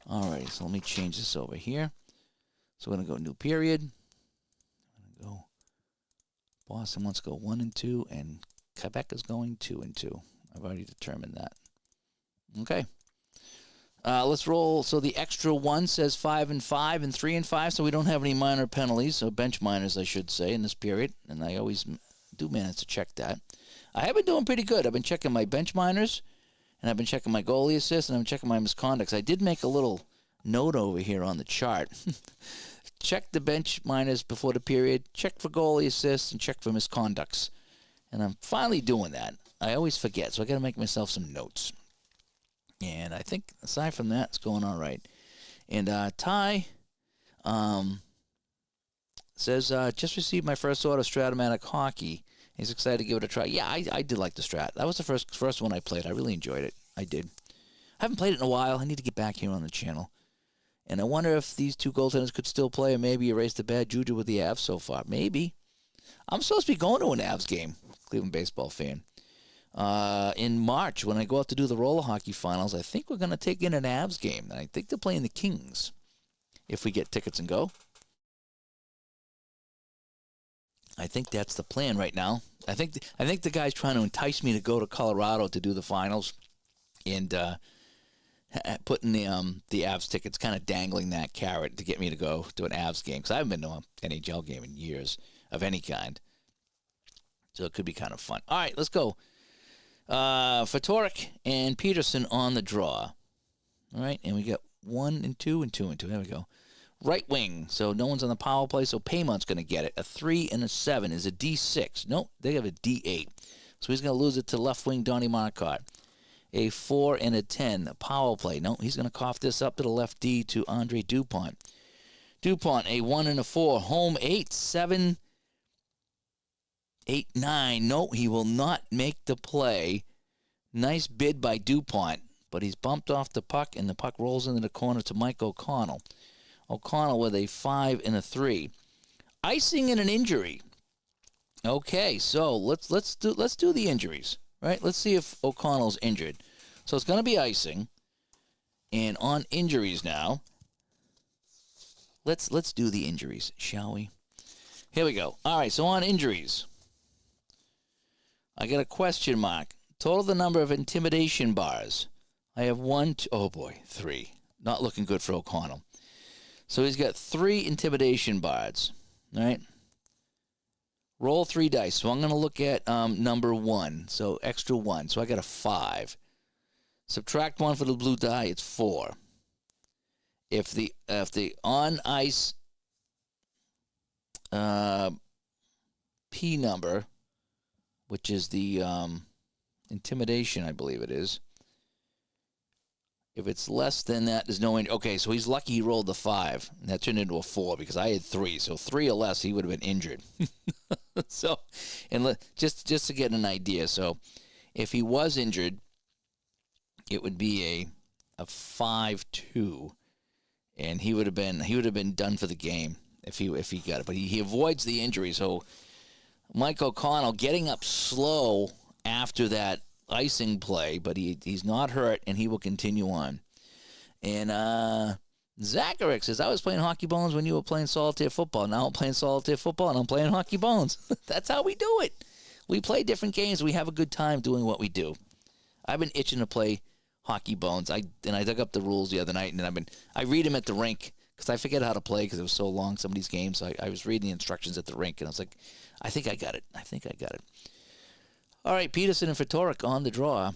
All right, so let me change this over here. So we're going to go new period. I'm going to go, Boston wants to go 1 and 2, and Quebec is going 2 and 2. I've already determined that. Okay. Let's roll. So the extra 1 says 5 and 5 and 3 and 5, so we don't have any minor penalties, so bench minors, I should say, in this period. And I always do manage to check that. I have been doing pretty good. I've been checking my bench minors, and I've been checking my goalie assists, and I've been checking my misconducts. I did make a little note over here on the chart. Check the bench minors before the period, check for goalie assists, and check for misconducts. And I'm finally doing that. I always forget, so I got to make myself some notes. And I think aside from that, it's going all right. And Ty says, just received my first order of Stratomatic Hockey He's excited to give it a try. Yeah, I did like the strat. That was the first one I played. I really enjoyed it. I did. I haven't played it in a while. I need to get back here on the channel. And I wonder if these two goaltenders could still play or maybe erase the bad juju with the Avs so far. Maybe. I'm supposed to be going to an Avs game, Cleveland baseball fan. In March, when I go out to do the roller hockey finals, I think we're going to take in an Avs game. And I think they're playing the Kings if we get tickets and go. I think that's the plan right now. I think the guy's trying to entice me to go to Colorado to do the finals, and putting the Avs tickets, kind of dangling that carrot to get me to go to an Avs game, because I haven't been to an NHL game in years of any kind. So it could be kind of fun. All right, let's go. Fatorik and Peterson on the draw. All right, and we got 1 and 2 and 2 and 2. There we go. Right wing, so no one's on the power play, so Paymont's going to get it. A 3 and a 7 is a D6. Nope, they have a D8. So he's going to lose it to left wing Donnie Marcotte. A 4 and a 10, a power play. No, he's going to cough this up to the left D to Andre Dupont. Dupont, a 1 and a 4, home 8, 7, 8, 9. No, he will not make the play. Nice bid by Dupont, but he's bumped off the puck, and the puck rolls into the corner to Mike O'Connell. O'Connell with a 5 and a 3. Icing and an injury. Okay, so let's do the injuries. Right? Let's see if O'Connell's injured. So it's going to be icing. And on injuries now, let's do the injuries, shall we? Here we go. All right, so on injuries, I got a question mark. Total the number of intimidation bars. I have 1, 2, oh boy, 3. Not looking good for O'Connell. So he's got 3 intimidation bars. All right? Roll 3 dice. So I'm going to look at number 1. So extra 1. So I got a 5. Subtract 1 for the blue die, it's 4. If the on ice P number, which is the intimidation, I believe it is. If it's less than that, there's no injury. Okay, so he's lucky he rolled the 5. And that turned into a 4 because I had 3. So 3 or less, he would have been injured. So, and just to get an idea. So, if he was injured, it would be a 5-2, and he would have been done for the game if he got it. But he avoids the injury. So, Mike O'Connell getting up slow after that icing play, but he's not hurt, and he will continue on. And Zacharick says, I was playing hockey bones when you were playing solitaire football. Now I'm playing solitaire football, and I'm playing hockey bones. That's how we do it. We play different games. We have a good time doing what we do. I've been itching to play hockey bones. I dug up the rules the other night, and I read them at the rink because I forget how to play because it was so long, some of these games. So I was reading the instructions at the rink, and I was like, I think I got it. All right, Peterson and Fatorik on the draw.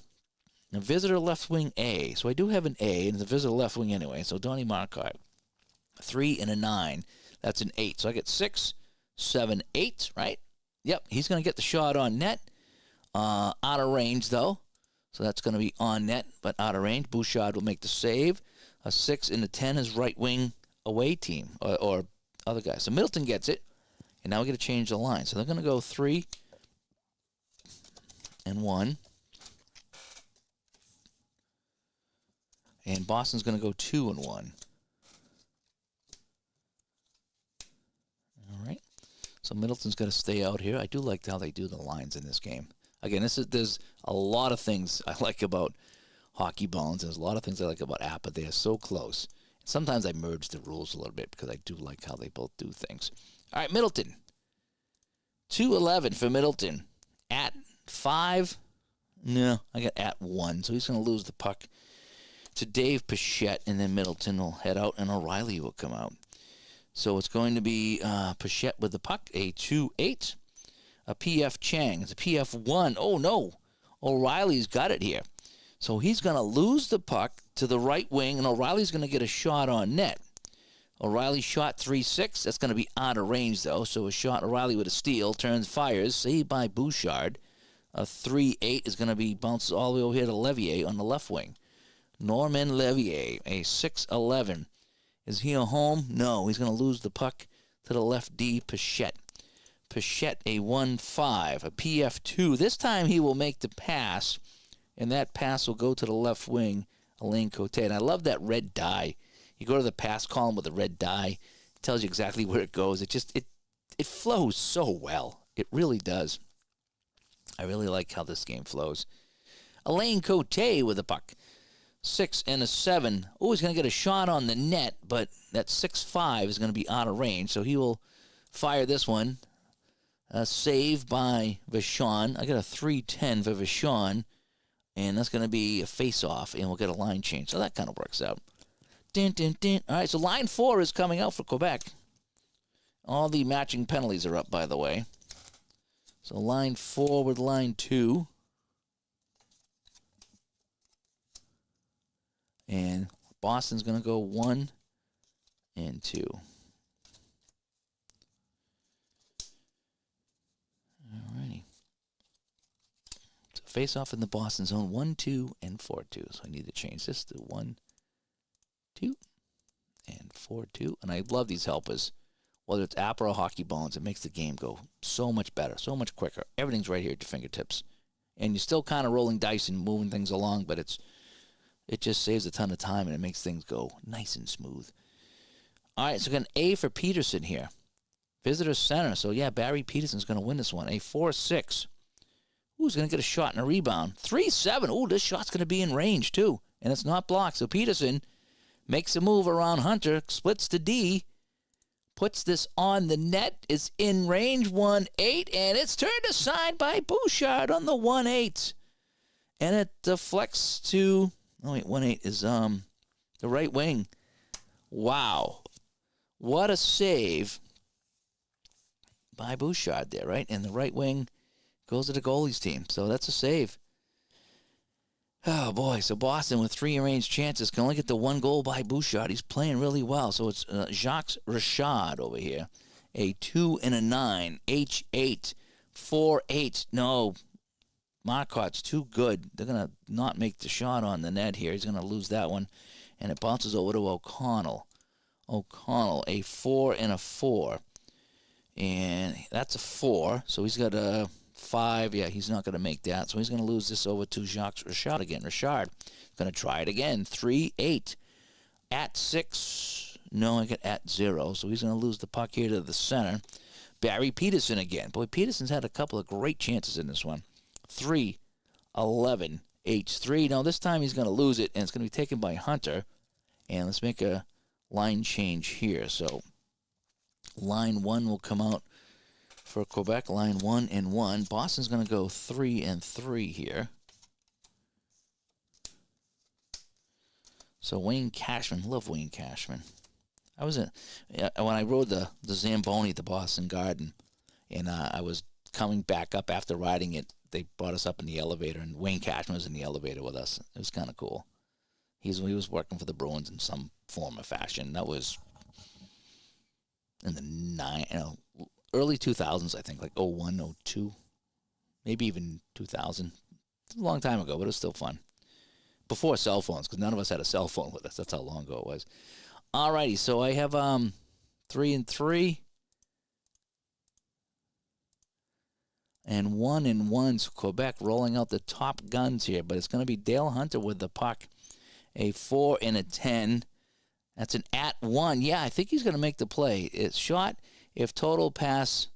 A visitor left wing A. So I do have an A, and it's a visitor left wing anyway. So Donnie Marcotte, 3 and a 9. That's an 8. So I get 6, 7, 8, right? Yep, he's going to get the shot on net. Out of range, though. So that's going to be on net, but out of range. Bouchard will make the save. A 6 and a 10 is right wing away team, or other guys. So Middleton gets it, and now we're going to change the line. So they're going to go 3 and 1. And Boston's going to go 2 and 1. All right. So Middleton's got to stay out here. I do like how they do the lines in this game. Again, there's a lot of things I like about hockey bones. There's a lot of things I like about APA. They are so close. Sometimes I merge the rules a little bit because I do like how they both do things. All right, Middleton. 2-11 for Middleton. At 5. No, I got at 1. So he's going to lose the puck to Dave Pichette, and then Middleton will head out, and O'Reilly will come out. So it's going to be Pichette with the puck, a 2-8. A P.F. Chang. It's a P.F. 1. Oh, no. O'Reilly's got it here. So he's going to lose the puck to the right wing, and O'Reilly's going to get a shot on net. O'Reilly shot 3-6. That's going to be out of range, though. So a shot, O'Reilly with a steal, turns, fires, saved by Bouchard. A 3-8 is going to be bounces all the way over here to Levier on the left wing. Norman Levier, a 6-11. Is he a home? No, he's going to lose the puck to the left D, Pichette. Pichette a 1-5, a PF2. This time he will make the pass, and that pass will go to the left wing, Alain Cote. And I love that red die. You go to the pass column with a red die. It tells you exactly where it goes. It flows so well. It really does. I really like how this game flows. Alain Cote with the puck. 6 and a 7. Oh, he's going to get a shot on the net, but that 6-5 is going to be out of range, so he will fire this one. A save by Vachon. I got a 3-10 for Vachon, and that's going to be a face-off, and we'll get a line change. So that kind of works out. Din, din, din. All right, so line 4 is coming out for Quebec. All the matching penalties are up, by the way. So line 4 with line 2. And Boston's going to go 1 and 2. Alrighty. So face off in the Boston zone 1, 2, and 4-2. So I need to change this to 1, 2, and 4-2. And I love these helpers. Whether it's Apple or Hockey Bones, it makes the game go so much better, so much quicker. Everything's right here at your fingertips. And you're still kind of rolling dice and moving things along, but it just saves a ton of time, and it makes things go nice and smooth. All right, so we're going to A for Peterson here. Visitor center. So, yeah, Barry Peterson's going to win this one. A 4-6. Who's going to get a shot and a rebound? 3-7. Ooh, this shot's going to be in range, too. And it's not blocked. So Peterson makes a move around Hunter, splits to D, puts this on the net, is in range, 1-8, and it's turned aside by Bouchard on the 1-8. And it deflects to... Oh, wait, 1-8 is the right wing. Wow. What a save by Bouchard there, right? And the right wing goes to the goalies team. So that's a save. Oh, boy. So Boston with 3 arranged chances can only get the 1 goal by Bouchard. He's playing really well. So it's Jacques Richard over here. A 2 and a 9. H8. 4-8. No. Marcotte's too good. They're going to not make the shot on the net here. He's going to lose that one. And it bounces over to O'Connell. O'Connell, a 4 and a 4. And that's a 4. So he's got a 5. Yeah, he's not going to make that. So he's going to lose this over to Jacques Richard again. Richard going to try it again. 3-8. At 6. No, I got at 0. So he's going to lose the puck here to the center. Barry Peterson again. Boy, Peterson's had a couple of great chances in this one. 3-11, H3. Now, this time he's going to lose it, and it's going to be taken by Hunter. And let's make a line change here. So, line 1 will come out for Quebec. Line 1 and 1. Boston's going to go 3 and 3 here. So, Wayne Cashman. Love Wayne Cashman. When I rode the Zamboni at the Boston Garden, and I was coming back up after riding it, they brought us up in the elevator, and Wayne Cashman was in the elevator with us. It was kind of cool. He was working for the Bruins in some form or fashion. That was in the early 2000s, I think, like 01, 02, maybe even 2000. A long time ago, but it was still fun. Before cell phones, because none of us had a cell phone with us. That's how long ago it was. All righty, so I have 3 and 3. And 1 and 1. So Quebec rolling out the top guns here. But it's going to be Dale Hunter with the puck. A 4 and a 10. That's an at 1. Yeah, I think he's going to make the play. It's shot if total pass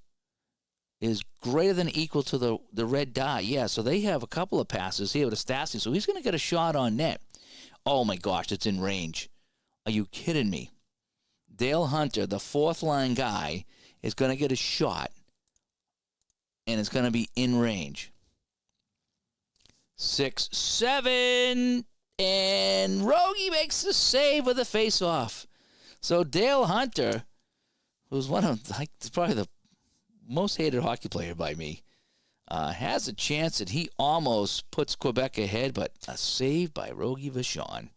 is greater than or equal to the red dot. Yeah, so they have a couple of passes here with Stastny. So he's going to get a shot on net. Oh, my gosh, it's in range. Are you kidding me? Dale Hunter, the 4th line guy, is going to get a shot. And it's going to be in range. 6-7. And Rogie makes the save with a face-off. So Dale Hunter, who's one of probably the most hated hockey player by me, has a chance that he almost puts Quebec ahead, but a save by Rogie Vachon.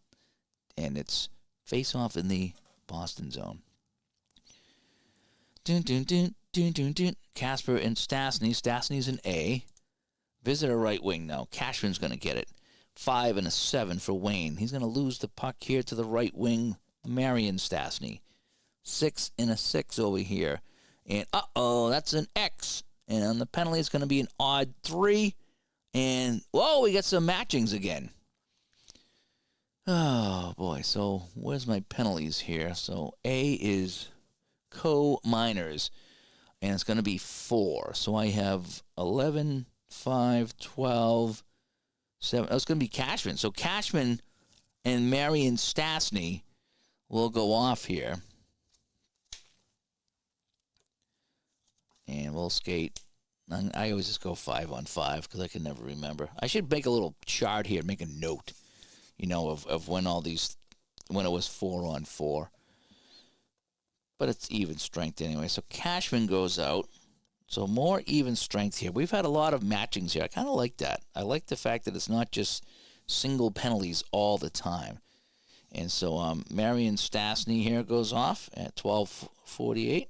And it's face-off in the Boston zone. Dun, dun, dun. Casper and Stastny. Stastny's an A. Visitor right wing now. Cashman's going to get it. 5 and a 7 for Wayne. He's going to lose the puck here to the right wing. Marion Stastny. 6 and a 6 over here. And, that's an X. And on the penalty, it's going to be an odd 3. And, whoa, we got some matchings again. Oh, boy. So, where's my penalties here? So, A is co-minors. And it's going to be 4. So, I have 11, 5, 12, 7. Oh, it's going to be Cashman. So, Cashman and Marion Stastny will go off here. And we'll skate. I always just go 5-on-5 because I can never remember. I should make a little chart here, make a note, of when when it was 4-on-4. But it's even strength anyway. So Cashman goes out. So more even strength here. We've had a lot of matchings here. I kind of like that. I like the fact that it's not just single penalties all the time. And so Marion Stastny here goes off at 12:48.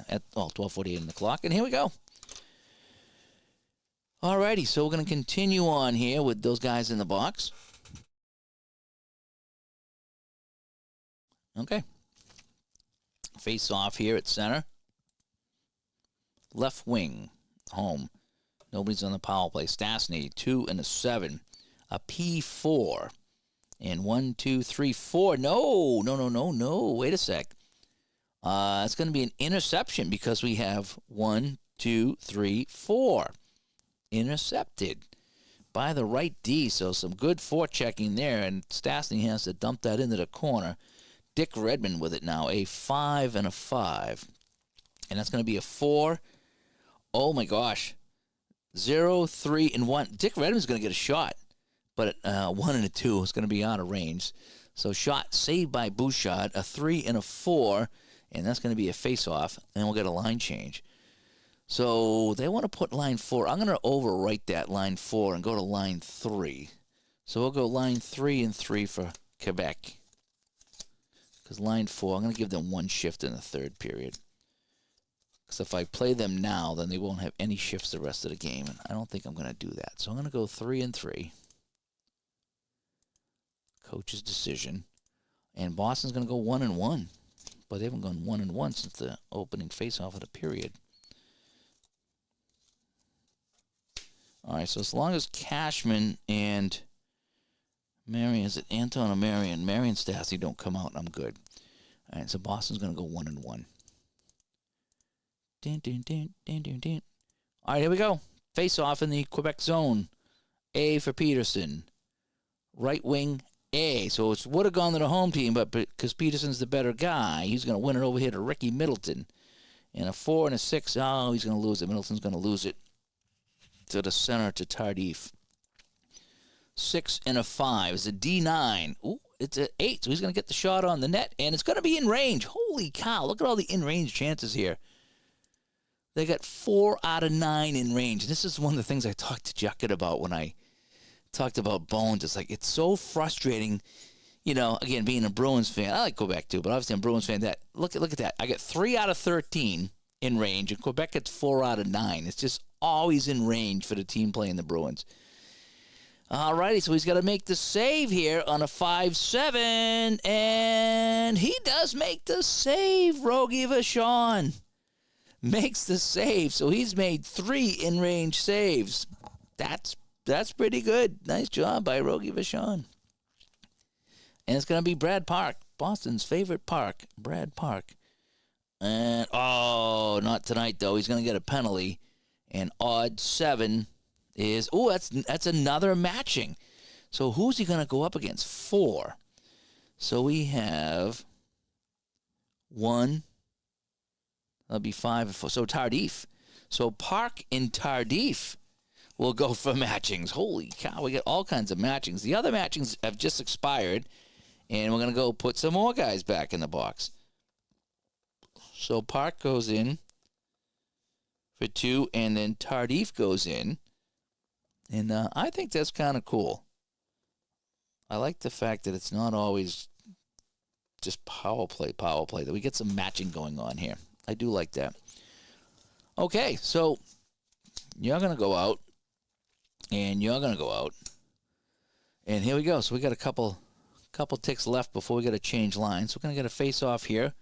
At 12:48 in the clock. And here we go. Alrighty, so we're going to continue on here with those guys in the box. Okay. Face off here at center. Left wing, home. Nobody's on the power play. Stastny, 2 and a 7. A P4. And 1, 2, 3, 4. No. Wait a sec. It's going to be an interception because we have 1, 2, 3, 4. Intercepted by the right D. So some good forechecking there. And Stastny has to dump that into the corner. Dick Redmond with it now. A 5 and a 5. And that's going to be a 4. Oh, my gosh. 0, 3, and 1. Dick Redmond's going to get a shot. But 1 and a 2 is going to be out of range. So shot saved by Bouchard. A 3 and a 4. And that's going to be a face-off. And we'll get a line change. So they want to put line 4. I'm going to overwrite that line 4 and go to line 3. So we'll go line 3 and 3 for Quebec. Because line 4, I'm going to give them 1 shift in the third period. Because if I play them now, then they won't have any shifts the rest of the game. And I don't think I'm going to do that. So I'm going to go 3 and 3. Coach's decision. And Boston's going to go 1 and 1. But they haven't gone 1 and 1 since the opening face-off of the period. All right, so as long as Cashman and Marion, is it Anton or Marion? Marion Stastny don't come out, I'm good. All right, so Boston's going to go 1 and 1. All right, here we go. Face off in the Quebec zone. A for Peterson. Right wing, A. So it would have gone to the home team, but because Peterson's the better guy, he's going to win it over here to Ricky Middleton. And a 4 and a 6. Oh, he's going to lose it. Middleton's going to lose it to the center to Tardif. 6 and a 5 is a D9. Ooh, it's an 8, so he's going to get the shot on the net, and it's going to be in range. Holy cow, look at all the in-range chances here. They got 4 out of 9 in range. This is one of the things I talked to Juckett about when I talked about Bones. It's like, it's so frustrating, again, being a Bruins fan. I like Quebec too, but obviously I'm a Bruins fan. Look at that. I get 3 out of 13 in range, and Quebec gets 4 out of 9. It's just always in range for the team playing the Bruins. All righty, so he's got to make the save here on a 5-7, and he does make the save. Rogie Vachon makes the save, so he's made 3 in-range saves. That's pretty good. Nice job by Rogie Vachon. And it's going to be Brad Park, Boston's favorite park, Brad Park. And, not tonight, though. He's going to get a penalty. And odd 7 is, that's another matching. So who's he going to go up against? 4. So we have 1. That'll be 5 and 4. So Tardif. So Park and Tardif will go for matchings. Holy cow, we get all kinds of matchings. The other matchings have just expired, and we're going to go put some more guys back in the box. So Park goes in for 2, and then Tardif goes in. And I think that's kind of cool. I like the fact that it's not always just power play, that we get some matching going on here. I do like that. Okay, so you're going to go out, and you're going to go out. And here we go. So we got a couple ticks left before we got to change lines. So we're going to get a face-off here.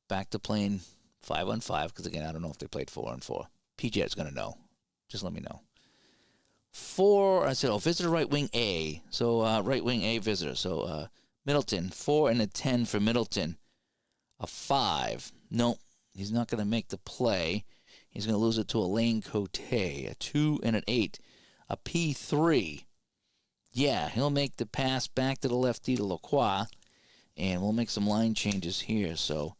Back to playing 5-on-5, because again, I don't know if they played 4-on-4. PJ is going to know. Just let me know. 4, I said, visitor right wing A. So right wing A visitor. So Middleton, 4 and a 10 for Middleton. A 5. Nope, he's not going to make the play. He's going to lose it to Elaine Cote. A 2 and an 8. A P3. Yeah, he'll make the pass back to the lefty to Lacroix. And we'll make some line changes here. So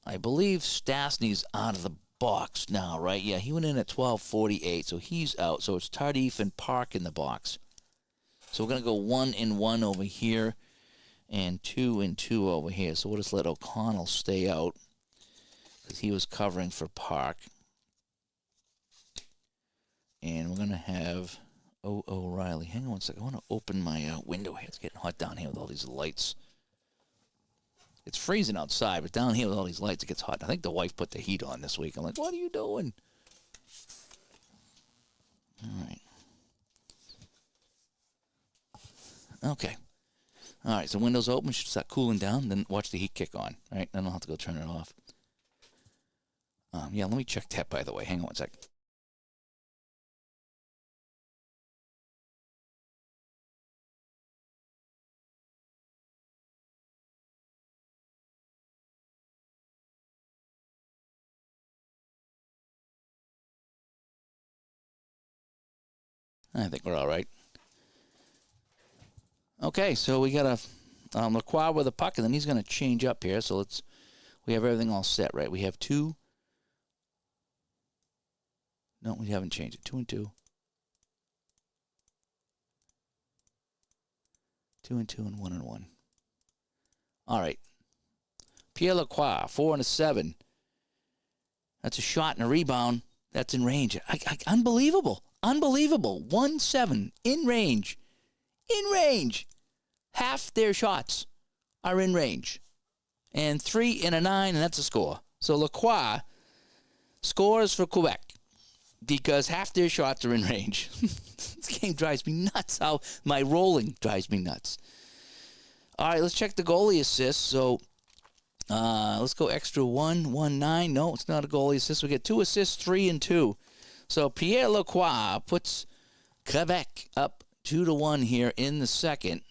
I believe Stastny's out of the box now, right? Yeah, he went in at 12:48, so he's out. So it's Tardif and Park in the box. So we're going to go 1 and 1 over here and 2 and 2 over here. So we'll just let O'Connell stay out because he was covering for Park. And we're going to have O'Reilly. Hang on one second. I want to open my window here. It's getting hot down here with all these lights. It's freezing outside, but down here with all these lights, it gets hot. I think the wife put the heat on this week. I'm like, what are you doing? All right. Okay. All right, so windows open. Should start cooling down. Then watch the heat kick on. All right, then I'll have to go turn it off. Yeah, let me check that, by the way. Hang on one sec. I think we're all right. Okay, so we got a Lacroix with a puck, and then he's going to change up here. So we have everything all set, right? We have 2. No, we haven't changed it. 2 and 2. 2 and 2 and 1 and 1. All right. Pierre Lacroix, 4 and a 7. That's a shot and a rebound. That's in range. Unbelievable. Unbelievable. 1-7 in range. In range. Half their shots are in range. And 3 and a 9, and that's a score. So Lacroix scores for Quebec because half their shots are in range. This game drives me nuts. How my rolling drives me nuts. All right, let's check the goalie assists. So let's go extra 1-1-9. No, it's not a goalie assist. We get 2 assists, 3 and 2. So Pierre Lacroix puts Quebec up 2-1 here in the second.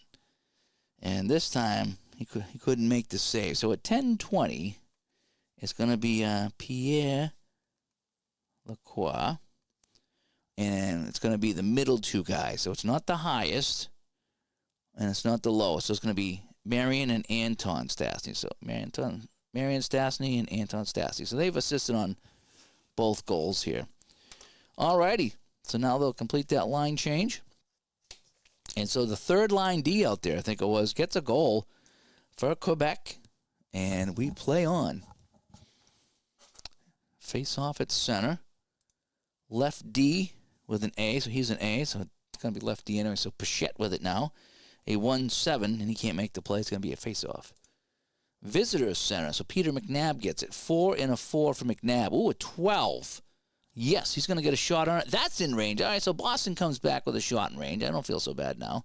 And this time he couldn't make the save. So at 10:20, it's going to be Pierre Lacroix. And it's going to be the middle 2 guys. So it's not the highest, and it's not the lowest. So it's going to be Marion and Anton Stastny. So Marion Stastny and Anton Stastny. So they've assisted on both goals here. All righty. So now they'll complete that line change. And so the third line D out there, I think it was, gets a goal for Quebec. And we play on. Face off at center. Left D with an A. So he's an A. So it's going to be left D anyway. So Pichette with it now. A 1-7, and he can't make the play. It's going to be a face-off. Visitor center. So Peter McNabb gets it. 4 and a 4 for McNabb. Ooh, a 12. Yes, he's going to get a shot on it. That's in range. All right, so Boston comes back with a shot in range. I don't feel so bad now.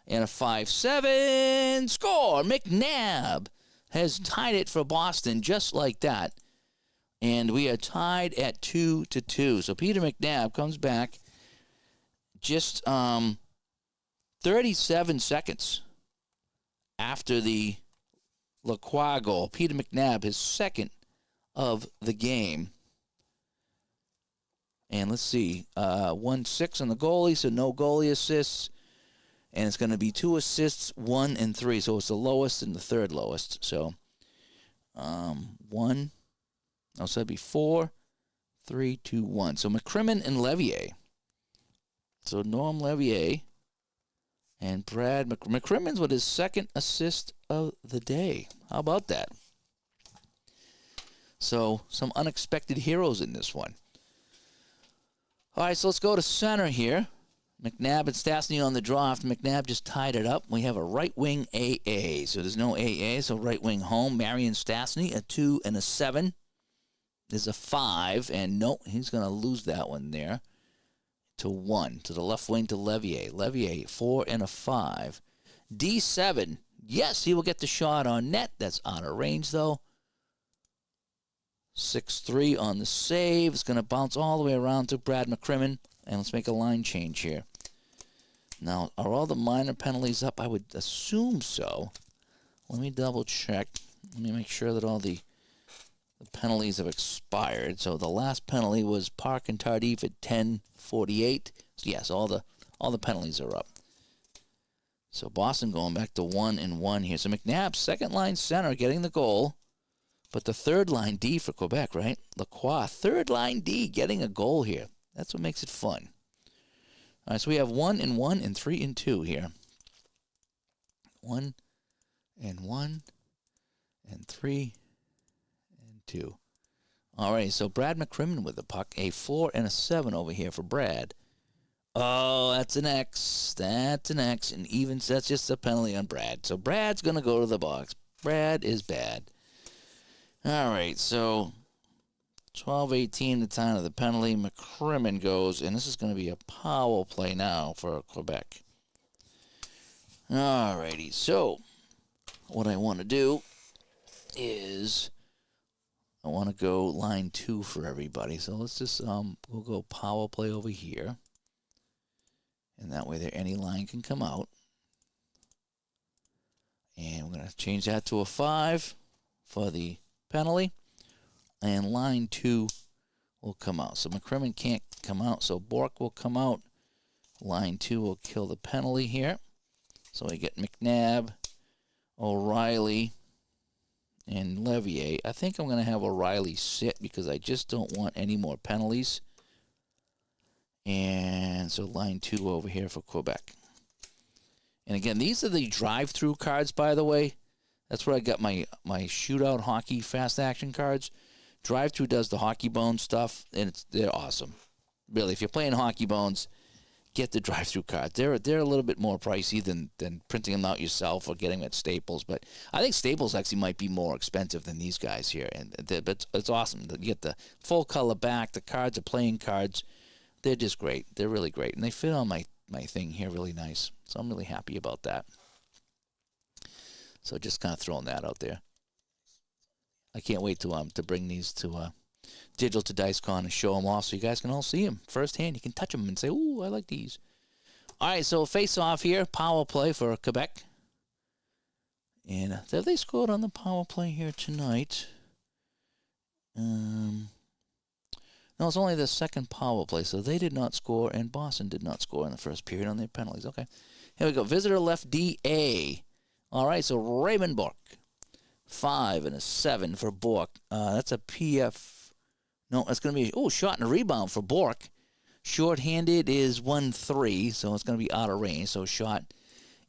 And a 5-7 score. McNabb has tied it for Boston just like that. And we are tied at 2-2. So Peter McNabb comes back just 37 seconds after the Lacroix goal. Peter McNabb, his second of the game. And let's see, 1-6 on the goalie, so no goalie assists. And it's going to be 2 assists, 1 and 3. So it's the lowest and the third lowest. So 1, so that'd be 4, 3, 2, 1. So McCrimmon and Levier. So Norm Levier and Brad McCrimmon's with his second assist of the day. How about that? So some unexpected heroes in this one. All right, so let's go to center here. McNabb and Stastny on the draw after McNabb just tied it up. We have a right wing AA. So there's no AA, so right wing home. Marion Stastny, a 2 and a 7. There's a 5, and no, he's going to lose that one there to 1. To the left wing to Levier. Levier, 4 and a 5. D7, yes, he will get the shot on net. That's out of range, though. 6-3 on the save. It's going to bounce all the way around to Brad McCrimmon. And let's make a line change here. Now, are all the minor penalties up? I would assume so. Let me double check. Let me make sure that all the penalties have expired. So the last penalty was Park and Tardif at 10:48. So yes, all the penalties are up. So Boston going back to 1-1 here. So McNabb, second line center, getting the goal. But the third line D for Quebec, right? Lacroix, third line D, getting a goal here. That's what makes it fun. All right, so we have 1-1 and 3-2 here. 1-1 and 3-2. All right, so Brad McCrimmon with the puck. A 4 and a 7 over here for Brad. Oh, that's an X. That's an X. And even that's just a penalty on Brad. So Brad's going to go to the box. Brad is bad. All right, so 12:18 the time of the penalty. McCrimmon goes, and this is going to be a power play now for Quebec. All righty, so what I want to do is I want to go line 2 for everybody. So let's just we'll go power play over here, and that way there any line can come out. And we're going to change that to a 5 for the penalty, and line 2 will come out. So McCrimmon can't come out, so Bork will come out. Line 2 will kill the penalty here. So we get McNabb, O'Reilly, and Levier. I think I'm going to have O'Reilly sit because I just don't want any more penalties. And so line 2 over here for Quebec. And again, these are the drive-through cards, by the way. That's where I got my shootout hockey fast action cards. Drive-through does the Hockey Bones stuff, and they're awesome. Really, if you're playing Hockey Bones, get the drive-through cards. They're a little bit more pricey than printing them out yourself or getting them at Staples. But I think Staples actually might be more expensive than these guys here. But it's awesome. You get the full color back. The cards are playing cards. They're just great. They're really great, and they fit on my thing here really nice. So I'm really happy about that. So just kind of throwing that out there. I can't wait to bring these to Digital to DiceCon and show them off so you guys can all see them firsthand. You can touch them and say, ooh, I like these. All right, so face-off here, power play for Quebec. And have they scored on the power play here tonight? No, it's only the second power play, so they did not score, and Boston did not score in the first period on their penalties. Okay, here we go. Visitor left DA. All right, so Raymond Bork. 5 and a 7 for Bork. That's a PF. No, that's going to be, shot and a rebound for Bork. Short-handed is 1-3, so it's going to be out of range. So shot,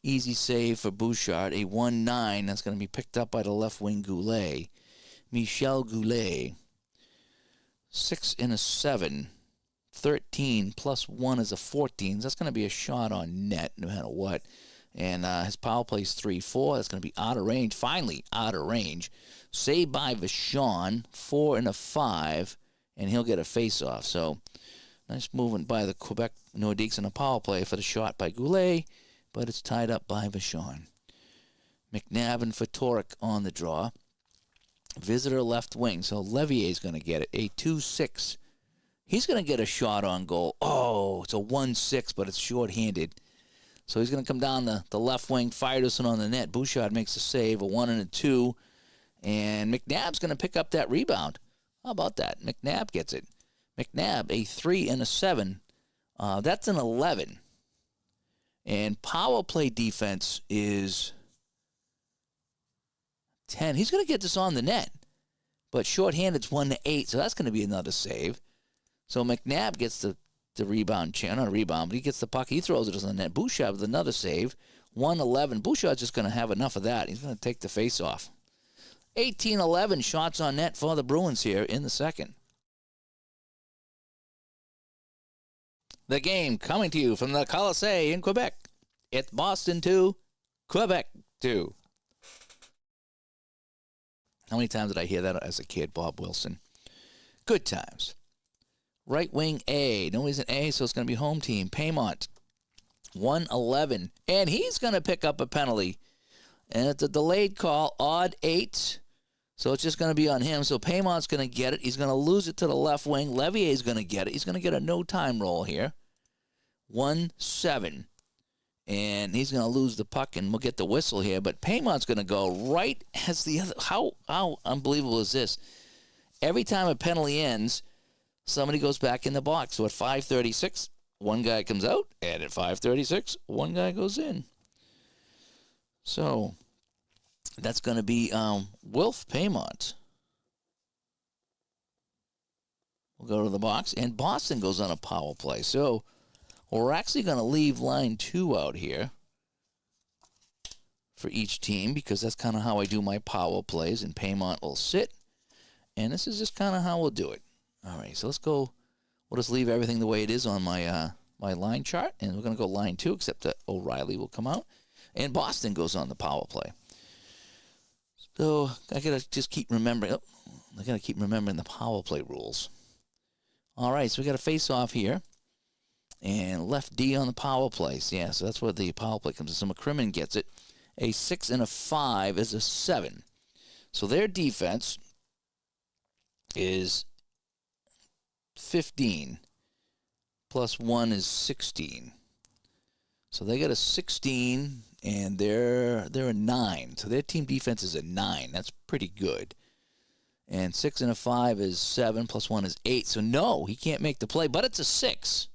easy save for Bouchard. A 1-9, that's going to be picked up by the left wing Goulet. Michel Goulet. 6 and a 7. 13 plus 1 is a 14. So that's going to be a shot on net no matter what. And his power play is 3-4. That's going to be out of range. Finally, out of range. Saved by Vachon. 4 and a 5. And he'll get a face-off. So, nice movement by the Quebec Nordiques in a power play for the shot by Goulet. But it's tied up by Vachon. McNabb and Fatorik on the draw. Visitor left wing. So, Levier's going to get it. A 2-6. He's going to get a shot on goal. Oh, it's a 1-6, but it's short-handed. So he's going to come down the left wing, fire this one on the net. Bouchard makes a save, a 1 and a 2. And McNabb's going to pick up that rebound. How about that? McNabb gets it. McNabb, a 3 and a 7. That's an 11. And power play defense is 10. He's going to get this on the net. But shorthanded's 1-8, so that's going to be another save. So McNabb gets the rebound, not a rebound, but he gets the puck. He throws it on the net. Bouchard with another save. 1-11. Bouchard's just going to have enough of that. He's going to take the face-off. 18-11 shots on net for the Bruins here in the second. The game coming to you from the Colisée in Quebec. It's Boston 2, Quebec 2. How many times did I hear that as a kid, Bob Wilson? Good times. Right wing A. Nobody's an A, so it's going to be home team. Paymont, 1-11. And he's going to pick up a penalty. And it's a delayed call, odd 8. So it's just going to be on him. So Paymont's going to get it. He's going to lose it to the left wing. Levier's going to get it. He's going to get a no-time roll here. 1-7. And he's going to lose the puck, and we'll get the whistle here. But Paymont's going to go right as the other. How unbelievable is this? Every time a penalty ends, somebody goes back in the box. So at 5:36, one guy comes out, and at 5:36, one guy goes in. So that's going to be Wilf Paymont. We'll go to the box, and Boston goes on a power play. So we're actually going to leave line 2 out here for each team because that's kind of how I do my power plays, and Paymont will sit. And this is just kind of how we'll do it. All right, so let's go. We'll just leave everything the way it is on my my line chart, and we're going to go line 2, except that O'Reilly will come out, and Boston goes on the power play. So I got to just keep remembering. Oh, I got to keep remembering the power play rules. All right, so we got a face-off here, and left D on the power play. Yeah, so that's where the power play comes in. So McCrimmon gets it. A 6 and a 5 is a 7. So their defense is 15 plus 1 is 16. So they got a 16, and they're a 9. So their team defense is a 9. That's pretty good. And 6 and a 5 is 7 plus 1 is 8. So no, he can't make the play, but it's a 6.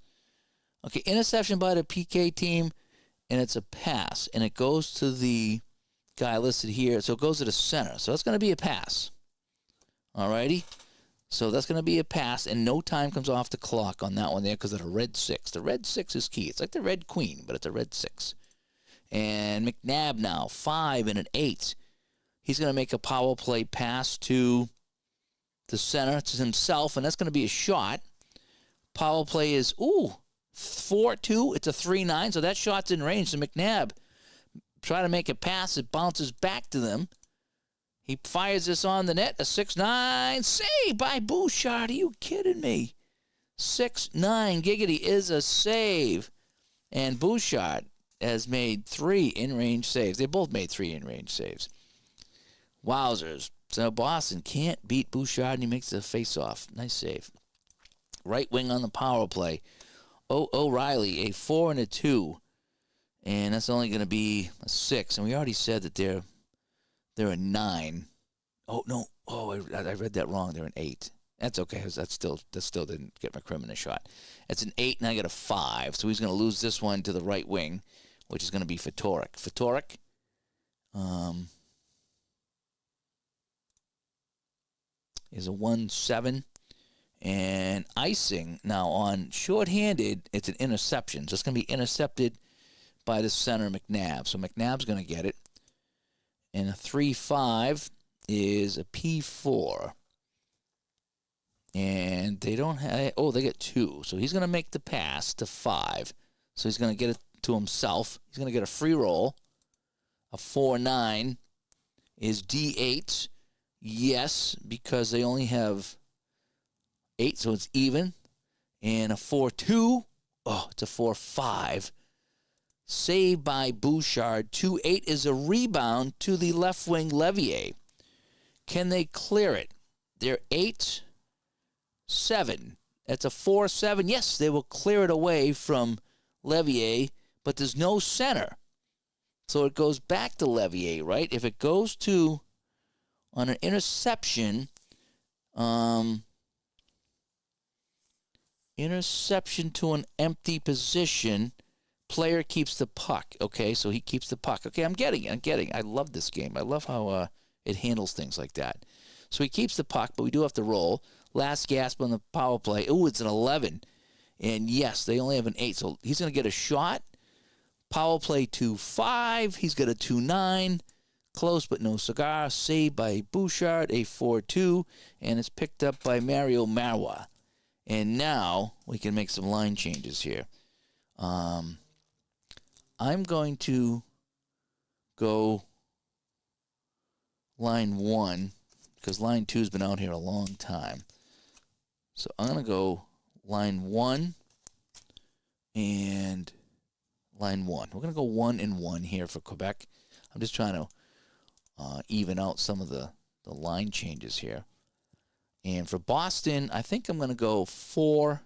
Okay, interception by the PK team, and it's a pass, and it goes to the guy listed here. So it goes to the center. So that's going to be a pass. All righty. So that's going to be a pass, and no time comes off the clock on that one there because of the red 6. The red 6 is key. It's like the red queen, but it's a red 6. And McNabb now, 5 and an 8. He's going to make a power play pass to the center, to himself, and that's going to be a shot. Power play is, 4-2. It's a 3-9, so that shot's in range. So McNabb try to make a pass. It bounces back to them. He fires this on the net, a 6-9 save by Bouchard. Are you kidding me? 6-9 giggity is a save. And Bouchard has made 3 in-range saves. They both made 3 in-range saves. Wowzers. So Boston can't beat Bouchard, and he makes the face-off. Nice save. Right wing on the power play. O'Reilly, a 4 and a 2. And that's only going to be a 6. And we already said that they're a 9. Oh, no. Oh, I read that wrong. They're an 8. That's okay. That still didn't get McCrimmon a shot. It's an 8, and I got a 5. So he's going to lose this one to the right wing, which is going to be Fatorik. Fatorik is a 1-7. And icing now on shorthanded, it's an interception. So it's going to be intercepted by the center, McNabb. So McNabb's going to get it. And a 3-5 is a P4. And they don't have, they get 2. So he's going to make the pass to 5. So he's going to get it to himself. He's going to get a free roll. A 4-9 is D8. Yes, because they only have 8, so it's even. And a 4-2. It's a 4-5. Saved by Bouchard. 2-8 is a rebound to the left wing Levier. Can they clear it? They're 8-7. That's a 4-7. Yes, they will clear it away from Levier, but there's no center. So it goes back to Levier, right? If it goes to, on an interception, interception to an empty position, player keeps the puck. Okay, so he keeps the puck. Okay, I'm getting. I love this game. I love how it handles things like that. So he keeps the puck, but we do have to roll. Last gasp on the power play. Oh, it's an 11. And yes, they only have an 8. So he's going to get a shot. Power play 2-5. He's got a 2-9. Close but no cigar. Saved by Bouchard, a 4-2. And it's picked up by Mario Marwa. And now we can make some line changes here. I'm going to go line 1 because line 2 has been out here a long time. So I'm going to go line 1 and line 1. We're going to go 1 and 1 here for Quebec. I'm just trying to even out some of the the line changes here. And for Boston, I think I'm going to go 4-1.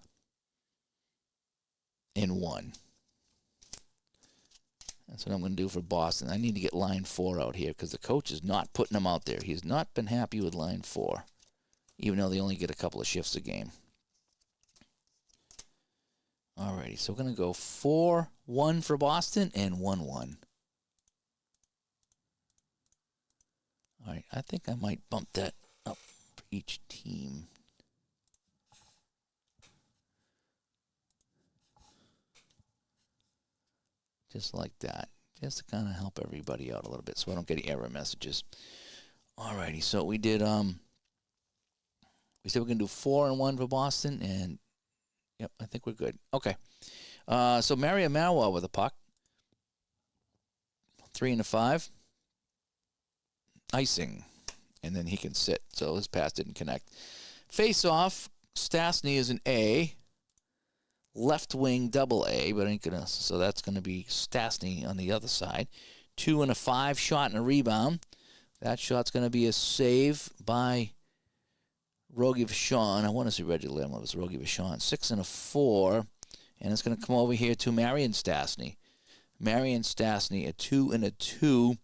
That's what I'm going to do for Boston. I need to get line 4 out here because the coach is not putting them out there. He's not been happy with line 4, even though they only get a couple of shifts a game. Alrighty, so we're going to go 4-1 for Boston and 1-1. All right, I think I might bump that up for each team. Just like that. Just to kind of help everybody out a little bit so I don't get any error messages. Alrighty, so we did, we said we're going to do 4-1 for Boston, and, yep, I think we're good. Okay. So Mario Manuel with the puck. 3-5. Icing. And then he can sit, so his pass didn't connect. Face off, Stastny is an A. Left wing double A, but ain't gonna. So that's gonna be Stastny on the other side. 2-5 shot and a rebound. That shot's gonna be a save by Rogie Vachon. I want to say Reggie Lamb. It was Rogie Vachon. 6-4, and it's gonna come over here to Marian Stastny. Marian Stastny, a 2-2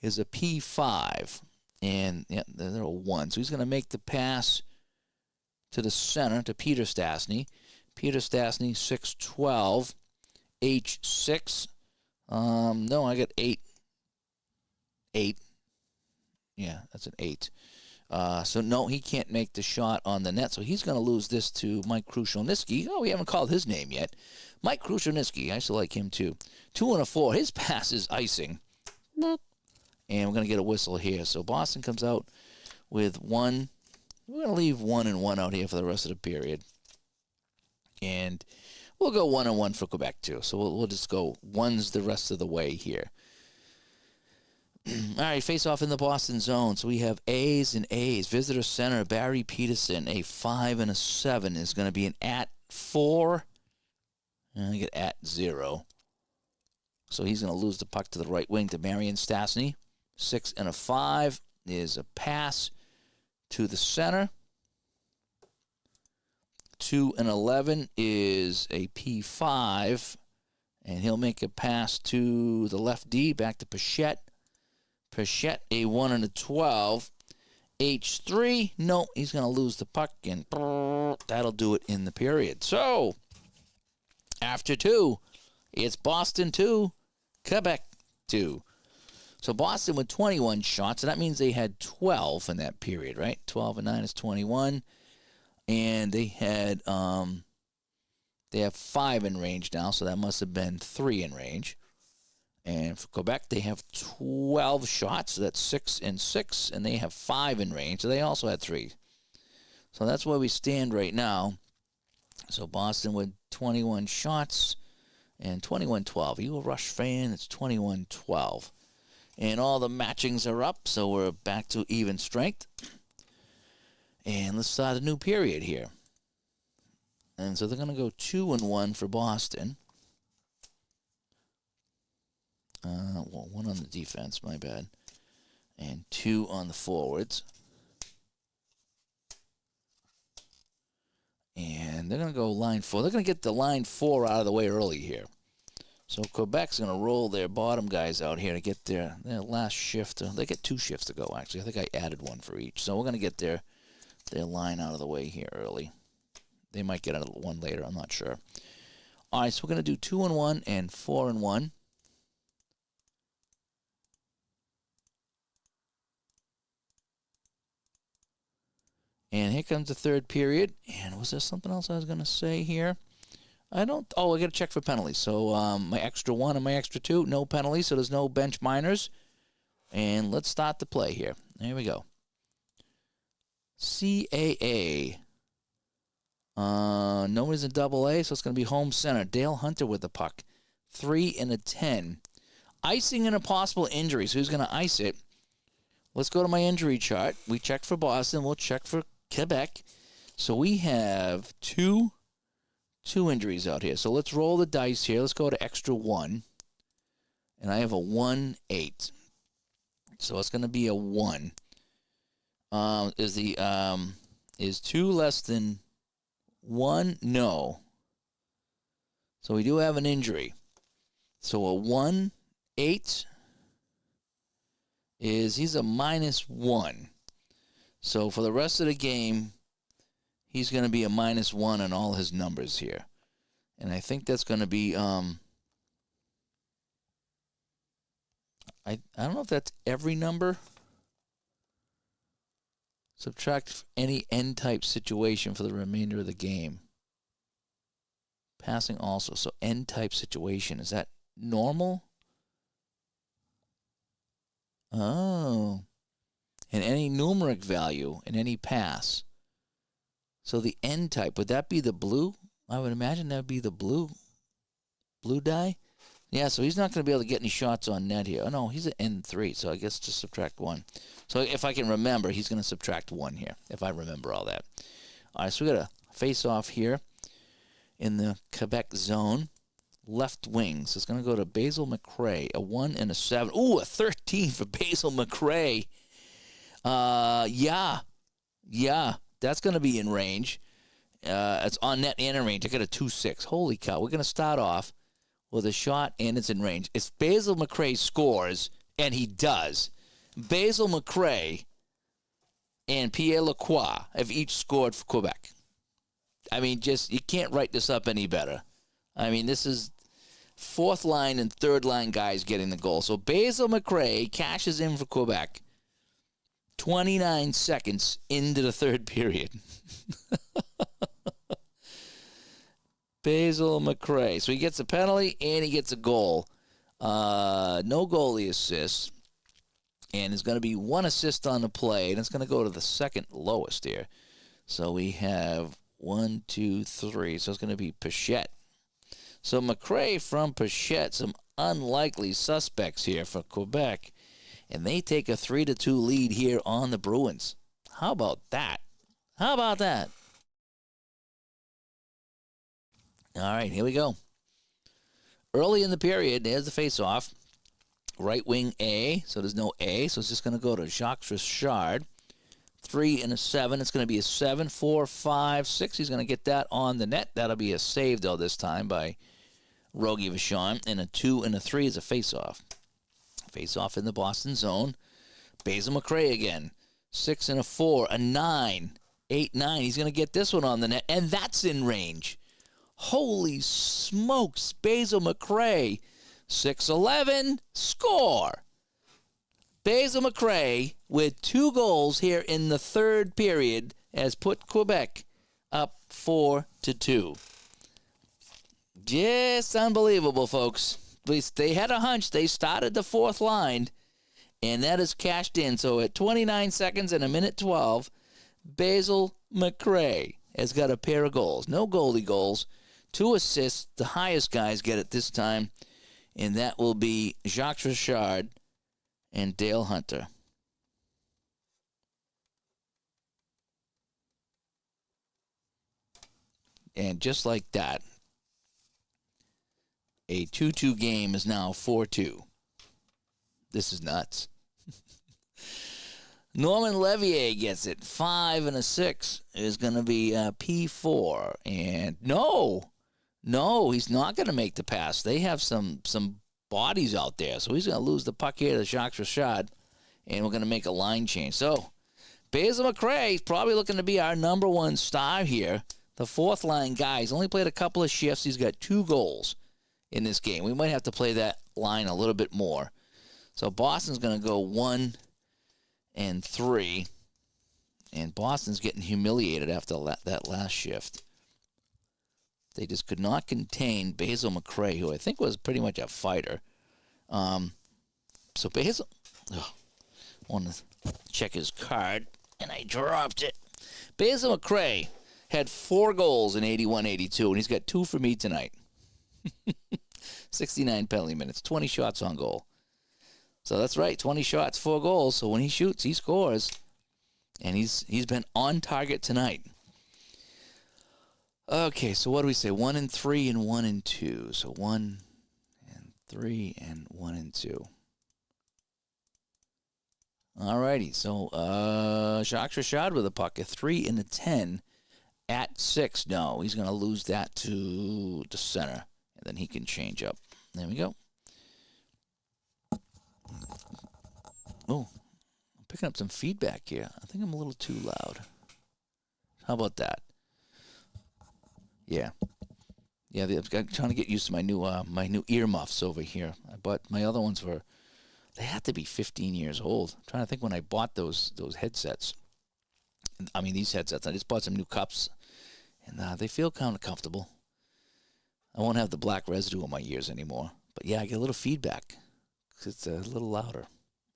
is a P5, and yeah, they're a 1. So he's gonna make the pass to the center to Peter Stastny. Peter Stastny, 6'12", H6. No, I got 8. 8. Yeah, that's an 8. So, no, he can't make the shot on the net, so he's going to lose this to Mike Krushelnyski. Oh, we haven't called his name yet. Mike Krushelnyski, I used to like him too. 2-4, his pass is icing. And we're going to get a whistle here. So, Boston comes out with 1. We're going to leave 1-1 out here for the rest of the period. And we'll go 1-1 for Quebec, too. So we'll just go 1s the rest of the way here. All right, face-off in the Boston zone. So we have A's and A's. Visitor center, Barry Peterson, a 5 and a 7 is going to be an @4. And I get @0. So he's going to lose the puck to the right wing to Marian Stastny. 6-5 is a pass to the center. 2-11 is a P5, and he'll make a pass to the left D, back to Pichette. Pichette, a 1-12. H3, no, he's going to lose the puck, and that'll do it in the period. So, after 2, it's Boston 2, Quebec 2. So Boston with 21 shots, and that means they had 12 in that period, right? 12 and 9 is 21. And they had they have 5 in range now, so that must have been 3 in range. And for Quebec, they have 12 shots, so that's 6 and 6, and they have 5 in range, so they also had 3. So that's where we stand right now. So Boston with 21 shots and 21-12. You a Rush fan? It's 21-12. And all the matchings are up, so we're back to even strength. And let's start a new period here. And so they're going to go 2-1 for Boston. Well, 1 on the defense, my bad. And 2 on the forwards. And they're going to go line 4. They're going to get the line 4 out of the way early here. So Quebec's going to roll their bottom guys out here to get their last shift. They get 2 shifts to go, actually. I think I added 1 for each. So we're going to get their line out of the way here early. They might get another 1 later. I'm not sure. All right, so we're going to do 2-1 and 4-1. And here comes the third period. And was there something else I was going to say here? I got to check for penalties. So my extra 1 and my extra 2, no penalties, so there's no bench minors. And let's start the play here. There we go. CAA. Nobody's in double A, so it's going to be home center. Dale Hunter with the puck. 3-10. Icing and a possible injury. So who's going to ice it? Let's go to my injury chart. We checked for Boston. We'll check for Quebec. So we have two injuries out here. So let's roll the dice here. Let's go to extra 1. And I have a 1-8. So it's going to be a 1. Is 2 less than 1? No. So we do have an injury. So a 1-8 he's a -1. So for the rest of the game, he's going to be a -1 on all his numbers here. And I think that's going to be, I don't know if that's every number. Subtract any N-type situation for the remainder of the game. Passing also. So N-type situation. Is that normal? Oh. And any numeric value in any pass. So the N-type, would that be the blue? I would imagine that would be the blue die. Yeah, so he's not going to be able to get any shots on net here. Oh, no, he's an N3, so I guess just subtract 1. So if I can remember, he's going to subtract 1 here, if I remember all that. All right, so we got a face-off here in the Quebec zone. Left wing, so it's going to go to Basil McRae, a 1 and a 7. Ooh, a 13 for Basil McRae. Yeah, that's going to be in range. It's on net and in range. I got a 2-6. Holy cow, we're going to start off with a shot, and it's in range. If Basil McRae scores, and he does, Basil McRae and Pierre Lacroix have each scored for Quebec. I mean, just, you can't write this up any better. I mean, this is fourth line and third line guys getting the goal. So Basil McRae cashes in for Quebec 29 seconds into the third period. Basil McRae. So he gets a penalty and he gets a goal. No goalie assists. And there's going to be 1 assist on the play. And it's going to go to the second lowest here. So we have 1, 2, 3. So it's going to be Pichette. So McRae from Pichette. Some unlikely suspects here for Quebec. And they take a 3-2 lead here on the Bruins. How about that? How about that? All right, here we go. Early in the period, there's the face-off. Right wing A, so there's no A, so it's just going to go to Jacques Richard. 3 and a 7. It's going to be a 7, 4, 5, 6. He's going to get that on the net. That'll be a save, though, this time by Rogie Vachon. And a 2 and a 3 is a face-off. Face-off in the Boston zone. Basil McRae again. 6 and a 4, a 9, 8, 9. He's going to get this one on the net, and that's in range. Holy smokes, Basil McRae, 6-11, score. Basil McRae with 2 goals here in the third period has put Quebec up 4-2. Just unbelievable, folks. At least they had a hunch. They started the fourth line, and that is cashed in. So at 29 seconds and a minute 12, Basil McRae has got a pair of goals. No goalie goals. 2 assists. The highest guys get it this time, and that will be Jacques Richard and Dale Hunter. And just like that, a 2-2 game is now 4-2. This is nuts. Norman Levier gets it. 5 and a 6 is going to be P4. And no, he's not going to make the pass. They have some bodies out there. So he's going to lose the puck here to Jacques Richard. And we're going to make a line change. So Basil McRae is probably looking to be our number 1 star here. The fourth line guy. He's only played a couple of shifts. He's got 2 goals in this game. We might have to play that line a little bit more. So Boston's going to go 1 and 3. And Boston's getting humiliated after that last shift. They just could not contain Basil McRae, who I think was pretty much a fighter. So Basil, I want to check his card, and I dropped it. Basil McRae had 4 goals in 81-82, and he's got 2 for me tonight. 69 penalty minutes, 20 shots on goal. So that's right, 20 shots, 4 goals. So when he shoots, he scores. And he's been on target tonight. Okay, so what do we say? 1 and 3 and 1 and 2. So 1 and 3 and 1 and 2. All righty. So Jacques Richard with a puck, a 3 and a 10 at 6. No, he's going to lose that to the center, and then he can change up. There we go. Oh, I'm picking up some feedback here. I think I'm a little too loud. How about that? Yeah. Yeah, I'm trying to get used to my new earmuffs over here. But my other ones they had to be 15 years old. I'm trying to think when I bought those headsets. I mean, these headsets. I just bought some new cups, and they feel kind of comfortable. I won't have the black residue on my ears anymore. But yeah, I get a little feedback because it's a little louder.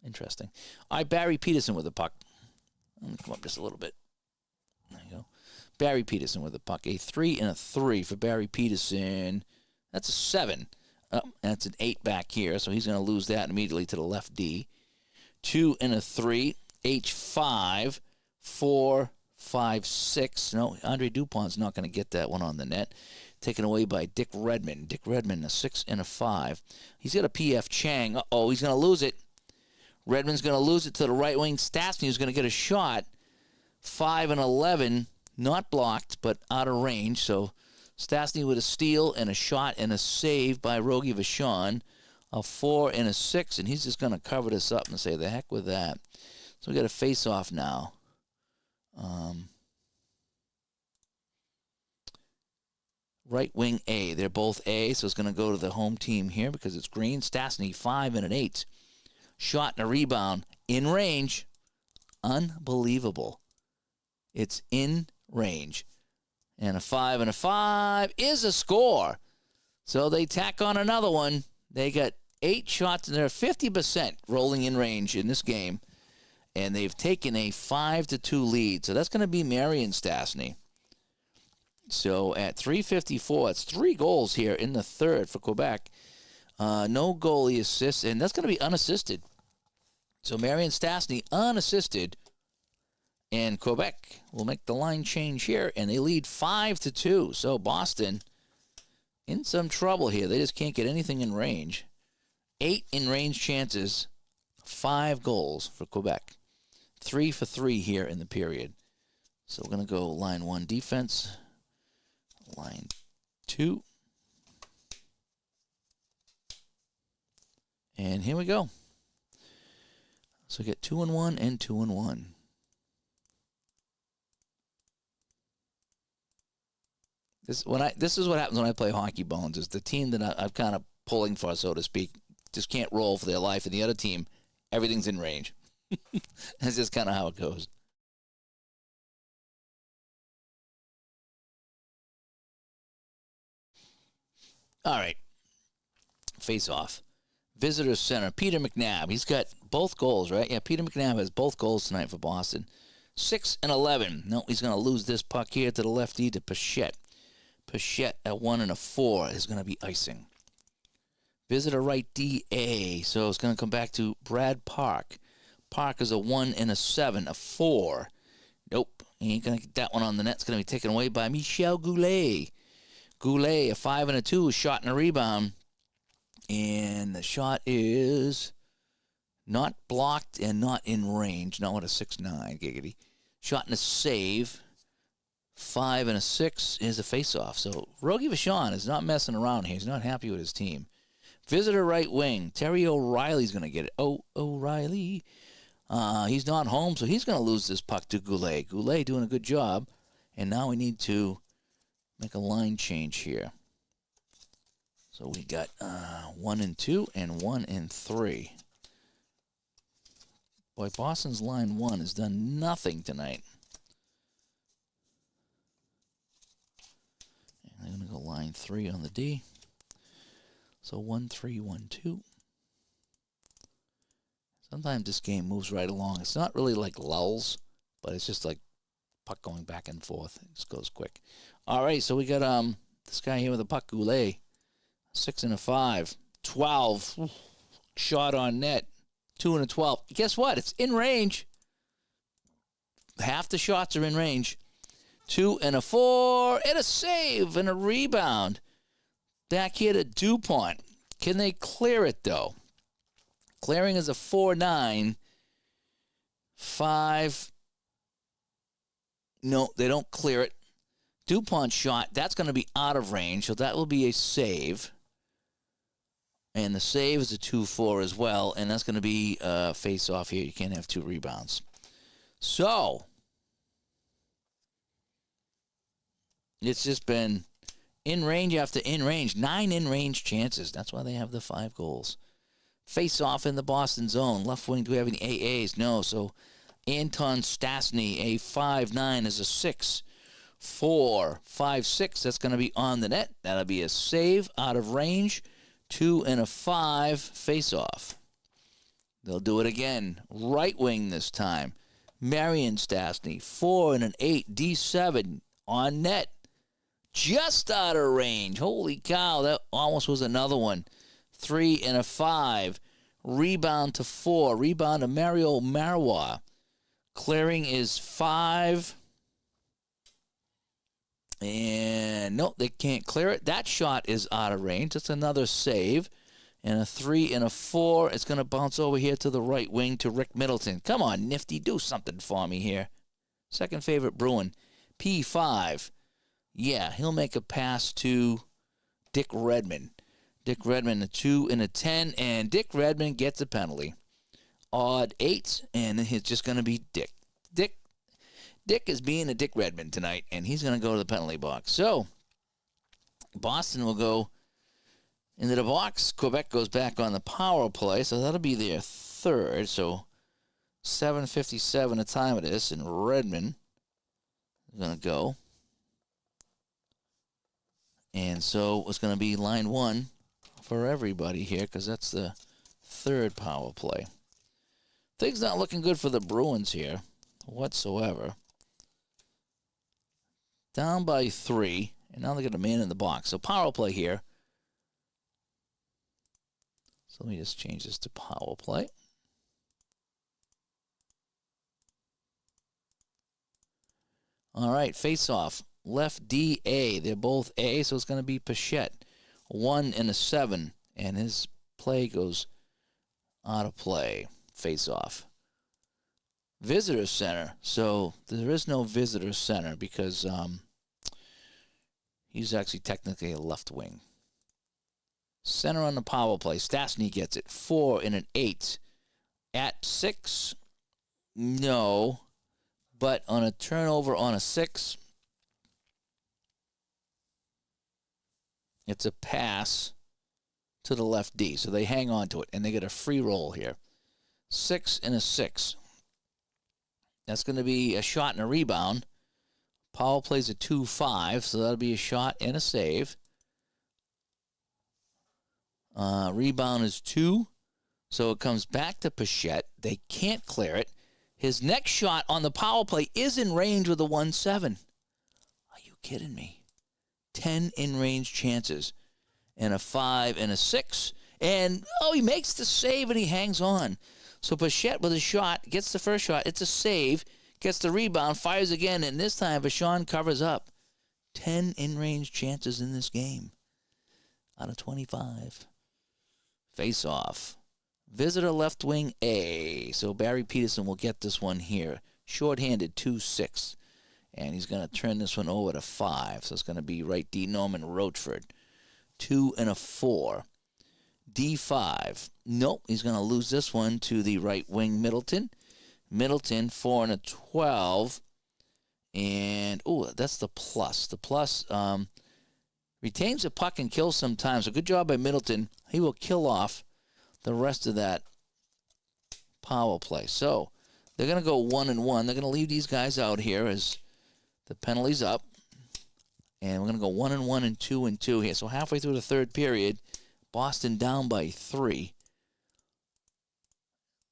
Interesting. All right, Barry Peterson with the puck. Let me come up just a little bit. There you go. Barry Peterson with the puck. A 3 and a 3 for Barry Peterson. That's a 7. That's an 8 back here, so he's going to lose that immediately to the left D. 2 and a 3. H5. 4, 5, 6. No, Andre Dupont's not going to get that one on the net. Taken away by Dick Redmond. Dick Redmond, a 6 and a 5. He's got a P.F. Chang. Uh-oh, he's going to lose it. Redmond's going to lose it to the right wing. Stastny is going to get a shot. 5 and 11. Not blocked, but out of range. So Stastny with a steal and a shot and a save by Rogie Vachon. A 4 and a 6, and he's just going to cover this up and say, the heck with that. So we got a face-off now. Right wing A. They're both A, so it's going to go to the home team here because it's green. Stastny, 5 and an 8. Shot and a rebound. In range. Unbelievable. It's in range. And a 5 and a 5 is a score. So they tack on another one. They got 8 shots, and they're 50% rolling in range in this game. And they've taken a 5-2 lead. So that's going to be Marion Stastny. So at 3:54, it's 3 goals here in the third for Quebec. No goalie assists, and that's going to be unassisted. So Marion Stastny unassisted. And Quebec will make the line change here, and they lead 5-2. So Boston in some trouble here. They just can't get anything in range. 8 in range chances, 5 goals for Quebec. 3 for 3 here in the period. So we're going to go line 1 defense, line 2. And here we go. So we get 2-1 and 2-1. This is what happens when I play Hockey Bones. Is the team that I'm kind of pulling for, so to speak, just can't roll for their life, and the other team, everything's in range. That's just kind of how it goes. All right. Face off. Visitor center, Peter McNabb. He's got both goals, right? Yeah, Peter McNabb has both goals tonight for Boston. 6 and 11. No, he's going to lose this puck here to the lefty to Pichette. Pichette at 1 and a 4 is going to be icing. Visitor right DA. So it's going to come back to Brad Park. Park is a 1 and a 7, a 4. Nope, he ain't going to get that one on the net. It's going to be taken away by Michel Goulet. Goulet, a 5 and a 2, shot and a rebound. And the shot is not blocked and not in range. Not with a 6-9, giggity. Shot and a save. 5 and a 6 is a face-off. So Rogie Vachon is not messing around here. He's not happy with his team. Visitor right wing. Terry O'Reilly's going to get it. O'Reilly. He's not home, so he's going to lose this puck to Goulet. Goulet doing a good job. And now we need to make a line change here. So we got 1 and 2 and 1 and 3. Boy, Boston's line 1 has done nothing tonight. And I'm going to go line 3 on the D. So 1-3, 1-2. Sometimes this game moves right along. It's not really like lulls, but it's just like puck going back and forth. It just goes quick. All right, so we got this guy here with a puck, Goulet. 6 and a 5. 12. Shot on net. 2 and a 12. Guess what? It's in range. Half the shots are in range. 2 and a 4. And a save and a rebound. Back here to Dupont. Can they clear it, though? Clearing is a 4-9. 5. No, they don't clear it. DuPont shot, that's going to be out of range, so that will be a save. And the save is a 2-4 as well, and that's going to be face off here. You can't have 2 rebounds. So, it's just been in range after in range. 9 in range chances. That's why they have the 5 goals. Face off in the Boston zone. Left wing, do we have any AAs? No. So Anton Stastny, a 5'9", is a 6'4", 5'6". That's going to be on the net. That'll be a save out of range. 2 and a 5 face off. They'll do it again. Right wing this time. Marion Stastny, 4 and an 8, D7 on net. Just out of range. Holy cow, that almost was another one. 3 and a 5. Rebound to 4. Rebound to Mario Marois. Clearing is 5. And nope, they can't clear it. That shot is out of range. That's another save. And a 3 and a 4. It's going to bounce over here to the right wing to Rick Middleton. Come on, Nifty, do something for me here. Second favorite Bruin. P5. Yeah, he'll make a pass to Dick Redmond. Dick Redmond, a 2 and a 10, and Dick Redmond gets a penalty. Odd 8, and it's just going to be Dick. Dick is being a Dick Redmond tonight, and he's going to go to the penalty box. So, Boston will go into the box. Quebec goes back on the power play, so that'll be their third. So, 7:57 the time it is, and Redmond is going to go. And so it's going to be line 1 for everybody here because that's the third power play. Things not looking good for the Bruins here whatsoever. Down by 3, and now they got a man in the box. So power play here. So let me just change this to power play. All right, face off. Left D, A. They're both A, so it's going to be Pichette. 1 and a 7, and his play goes out of play. Face off. Visitor center. So there is no visitor center because he's actually technically a left wing. Center on the power play. Stastny gets it. 4 and an 8. At 6, no. But on a turnover on a 6, it's a pass to the left D. So they hang on to it, and they get a free roll here. 6 and a 6. That's going to be a shot and a rebound. Powell plays a 2-5, so that'll be a shot and a save. Rebound is 2, so it comes back to Pichette. They can't clear it. His next shot on the power play is in range with a 1-7. Are you kidding me? 10 in-range chances, and a 5 and a 6. And, he makes the save, and he hangs on. So Pichette with a shot, gets the first shot. It's a save, gets the rebound, fires again, and this time Vachon covers up. 10 in-range chances in this game out of 25. Face off. Visitor left wing A. So Barry Peterson will get this one here. Short-handed 2-6. And he's going to turn this one over to 5. So it's going to be right D. Norman Rochford. 2 and a 4. D5. Nope, he's going to lose this one to the right wing Middleton. Middleton, 4 and a 12. And, that's the plus. The plus retains the puck and kills sometimes. So good job by Middleton. He will kill off the rest of that power play. So they're going to go 1 and 1. They're going to leave these guys out here as the penalty's up. And we're going to go 1 and 1 and 2 and 2 here. So halfway through the third period, Boston down by 3.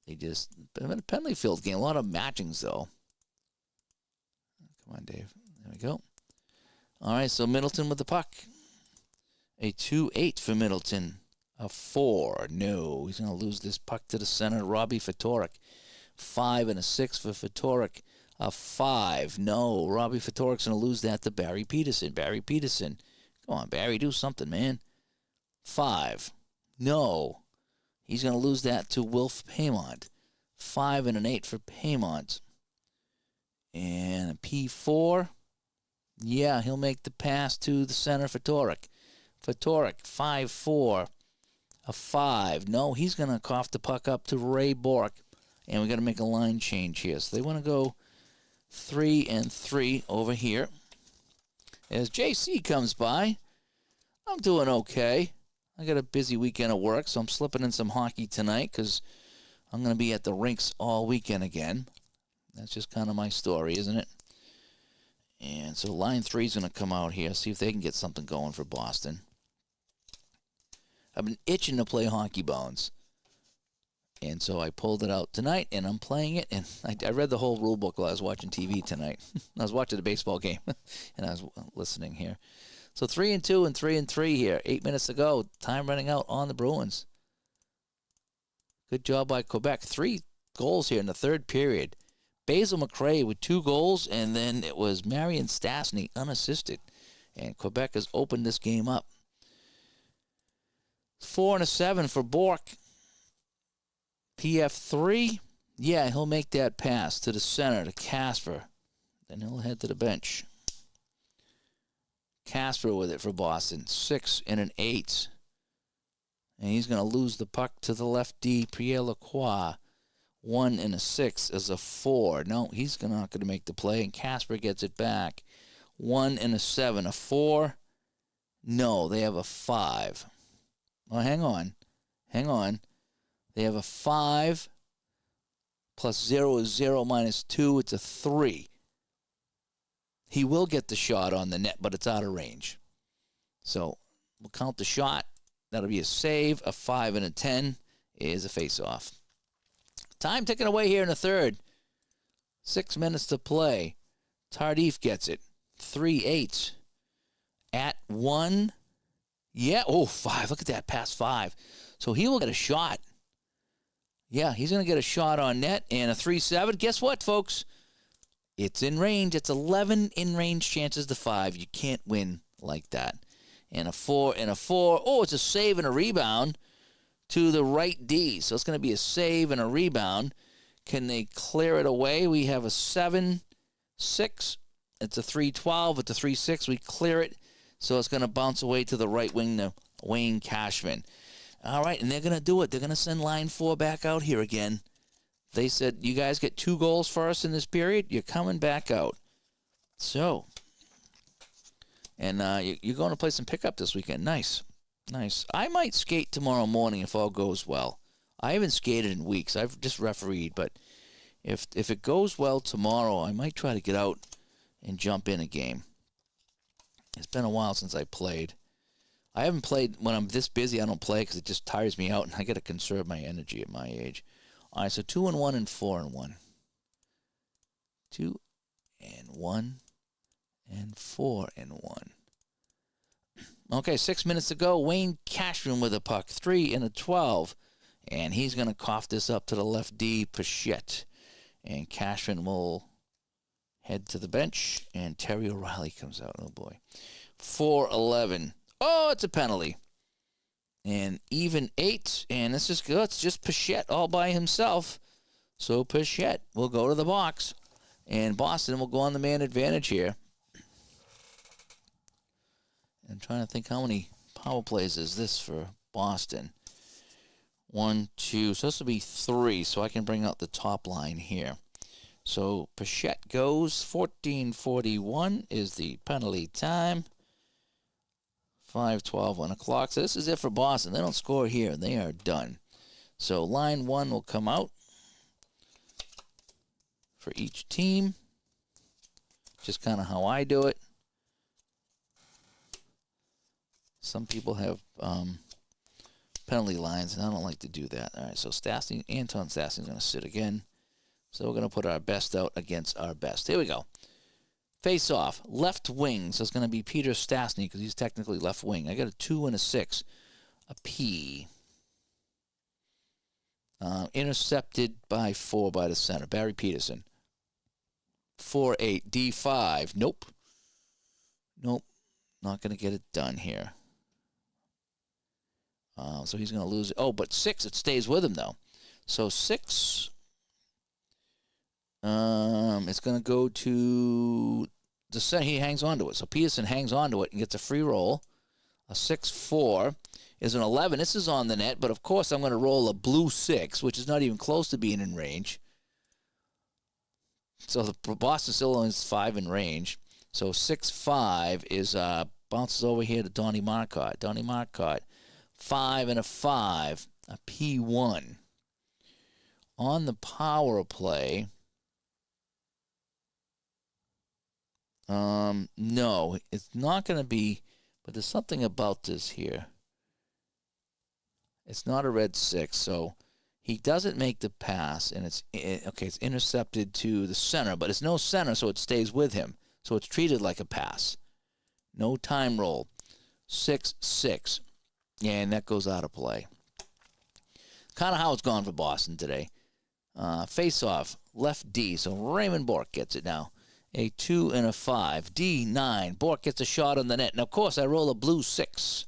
They just, a penalty filled game. A lot of matchings, though. Come on, Dave. There we go. All right, so Middleton with the puck. A 2-8 for Middleton. A 4. No, he's going to lose this puck to the center. Robbie Fatorik. 5 and a 6 for Fatorik. A 5. No, Robbie Fatorik's going to lose that to Barry Peterson. Barry Peterson. Come on, Barry, do something, man. 5. No. He's going to lose that to Wilf Paymont. 5 and an 8 for Paymont. And a P4. Yeah, he'll make the pass to the center for Torek. For Torek, 5-4. A 5. No, he's going to cough the puck up to Ray Bork. And we got to make a line change here. So they want to go 3 and 3 over here. As JC comes by, I'm doing okay. I got a busy weekend of work, so I'm slipping in some hockey tonight because I'm going to be at the rinks all weekend again. That's just kind of my story, isn't it? And so line 3 is going to come out here, see if they can get something going for Boston. I've been itching to play Hockey Bones. And so I pulled it out tonight, and I'm playing it. And I read the whole rule book while I was watching TV tonight. I was watching the baseball game, and I was listening here. So 3 and 2 and 3 and 3 here. 8 minutes to go. Time running out on the Bruins. Good job by Quebec. 3 goals here in the third period. Basil McRae with 2 goals, and then it was Marion Stastny unassisted. And Quebec has opened this game up. 4 and a 7 for Bork. PF3, yeah, he'll make that pass to the center, to Casper. Then he'll head to the bench. Casper with it for Boston. 6 and an 8. And he's going to lose the puck to the left D, Pierre Lacroix. 1 and a 6 is a 4. No, he's not going to make the play, and Casper gets it back. 1 and a 7, a 4. No, they have a 5. Well, hang on. They have a 5 plus 0 is 0 minus 2. It's a 3. He will get the shot on the net, but it's out of range. So we'll count the shot. That'll be a save. A 5 and a 10 is a face-off. Time ticking away here in the third. 6 minutes to play. Tardif gets it. 3-8. At 1. Yeah, 5. Look at that, pass 5. So he will get a shot. Yeah, he's going to get a shot on net and a 3-7. Guess what, folks? It's in range. It's 11 in-range chances to 5. You can't win like that. And a 4 and a 4. Oh, it's a save and a rebound to the right D. So it's going to be a save and a rebound. Can they clear it away? We have a 7-6. It's a 3-12. It's a 3-6. We clear it. So it's going to bounce away to the right wing to Wayne Cashman. All right, and they're going to do it. They're going to send line 4 back out here again. They said, you guys get 2 goals for us in this period. You're coming back out. So, and you're going to play some pickup this weekend. Nice. I might skate tomorrow morning if all goes well. I haven't skated in weeks. I've just refereed, but if it goes well tomorrow, I might try to get out and jump in a game. It's been a while since I played. I haven't played when I'm this busy. I don't play because it just tires me out, and I got to conserve my energy at my age. All right, so 2-1 and 4-1. 2-1 and 4-1. Okay, 6 minutes to go. Wayne Cashman with a puck. 3 and a 12. And he's going to cough this up to the left D, Pichette. And Cashman will head to the bench. And Terry O'Reilly comes out. Oh, boy. 4-11. Oh, it's a penalty. And even 8. And this is good. It's just Pichette all by himself. So Pichette will go to the box. And Boston will go on the man advantage here. I'm trying to think how many power plays is this for Boston. 1, 2. So this will be 3. So I can bring out the top line here. So Pichette goes. 14:41 is the penalty time. 5:12 on the clock. So this is it for Boston. They don't score here. They are done. So line 1 will come out for each team. Just kind of how I do it. Some people have penalty lines, and I don't like to do that. All right, so Anton Stastny's going to sit again. So we're going to put our best out against our best. Here we go. Face off, left wing. So it's going to be Peter Stastny because he's technically left wing. I got a 2 and a 6, a P. Intercepted by 4 by the center, Barry Peterson. 4-8, D5. Nope. Not going to get it done here. So he's going to lose it. Oh, but 6, it stays with him, though. So 6 It's going to go to the center. He hangs on to it. So Peterson hangs on to it and gets a free roll. A 6-4 is an 11. This is on the net, but of course I'm going to roll a blue 6, which is not even close to being in range. So the Boston still only has 5 in range. So 6-5 is bounces over here to Donnie Marcotte. Donnie Marcotte, 5 and a 5, a P1. On the power play, no, it's not going to be, but there's something about this here. It's not a red 6, so he doesn't make the pass, and it's intercepted to the center, but it's no center, so it stays with him. So it's treated like a pass. No time roll. 6-6, and that goes out of play. Kind of how it's gone for Boston today. Face-off, left D, so Raymond Bourque gets it now. A 2 and a 5. D9. Bourque gets a shot on the net. And, of course, I roll a blue 6.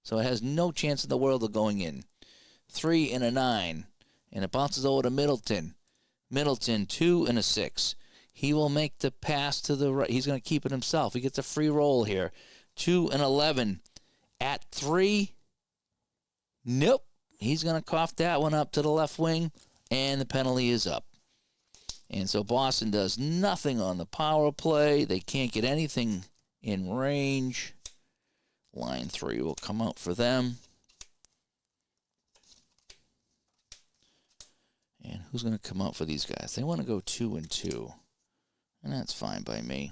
So it has no chance in the world of going in. 3 and a 9. And it bounces over to Middleton. Middleton, 2 and a 6. He will make the pass to the right. He's going to keep it himself. He gets a free roll here. 2 and 11. At 3. Nope. He's going to cough that one up to the left wing. And the penalty is up. And so Boston does nothing on the power play. They can't get anything in range. Line 3 will come out for them. And who's going to come out for these guys? They want to go 2 and 2. And that's fine by me.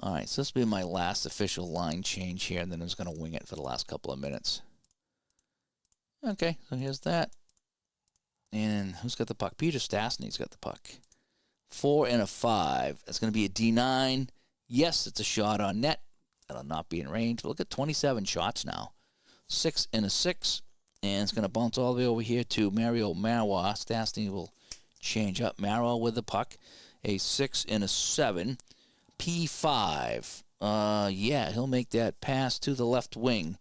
All right, so this will be my last official line change here, and then I'm just going to wing it for the last couple of minutes. Okay, so here's that. And who's got the puck? Peter Stastny's got the puck. 4 and a 5. That's going to be a D9. Yes, it's a shot on net. That'll not be in range. But look at 27 shots now. 6 and a 6. And it's going to bounce all the way over here to Mario Marois. Stastny will change up. Marois with the puck. A 6 and a 7. P5. Yeah, he'll make that pass to the left wing.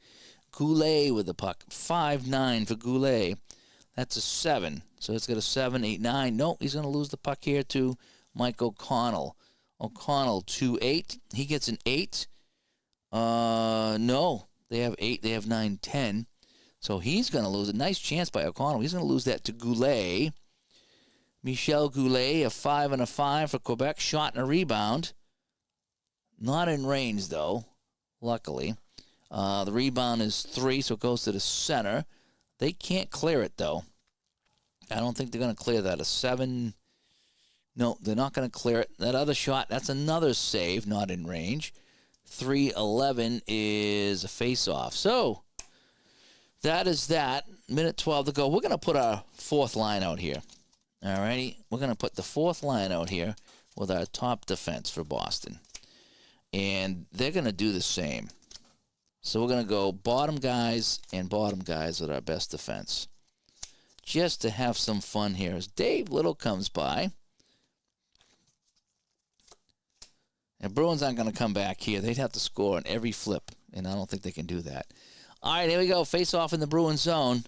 Goulet with the puck. 5-9 for Goulet. That's a 7. So it's got a 7, 8, 9. No, he's going to lose the puck here to Mike O'Connell. O'Connell, 2-8. He gets an 8. No, they have 8. They have 9, 10. So he's going to lose a nice chance by O'Connell. He's going to lose that to Goulet. Michel Goulet, a 5 and a 5 for Quebec. Shot and a rebound. Not in range, though, luckily. The rebound is 3, so it goes to the center. They can't clear it, though. I don't think they're going to clear that. A 7. No, they're not going to clear it. That other shot, that's another save, not in range. 3-11 is a face-off. So that is that. Minute 12 to go. We're going to put our fourth line out here. All righty? We're going to put the fourth line out here with our top defense for Boston. And they're going to do the same. So we're going to go bottom guys and bottom guys with our best defense. Just to have some fun here as Dave Little comes by. And Bruins aren't going to come back here. They'd have to score on every flip, and I don't think they can do that. All right, here we go. Face off in the Bruins zone.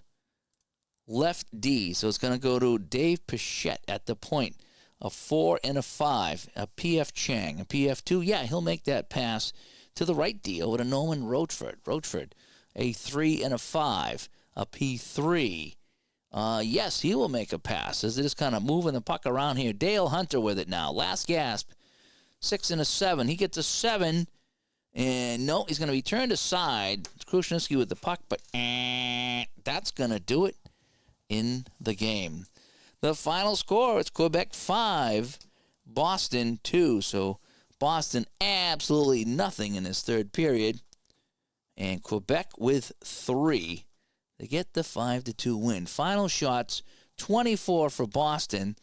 Left D, so it's going to go to Dave Pichette at the point. A 4 and a 5. A P.F. Chang. A P.F. 2. Yeah, he'll make that pass to the right D over to Norman Rochford. Rochford, a 3 and a 5. A P3. Yes, he will make a pass as it is kind of moving the puck around here. Dale Hunter with it now. Last gasp. 6 and a 7. He gets a 7. And no, he's going to be turned aside. Krushinski with the puck, but that's going to do it in the game. The final score, it's Quebec 5, Boston 2. So Boston absolutely nothing in this third period. And Quebec with 3. They get the 5-2 win. Final shots, 24 for Boston.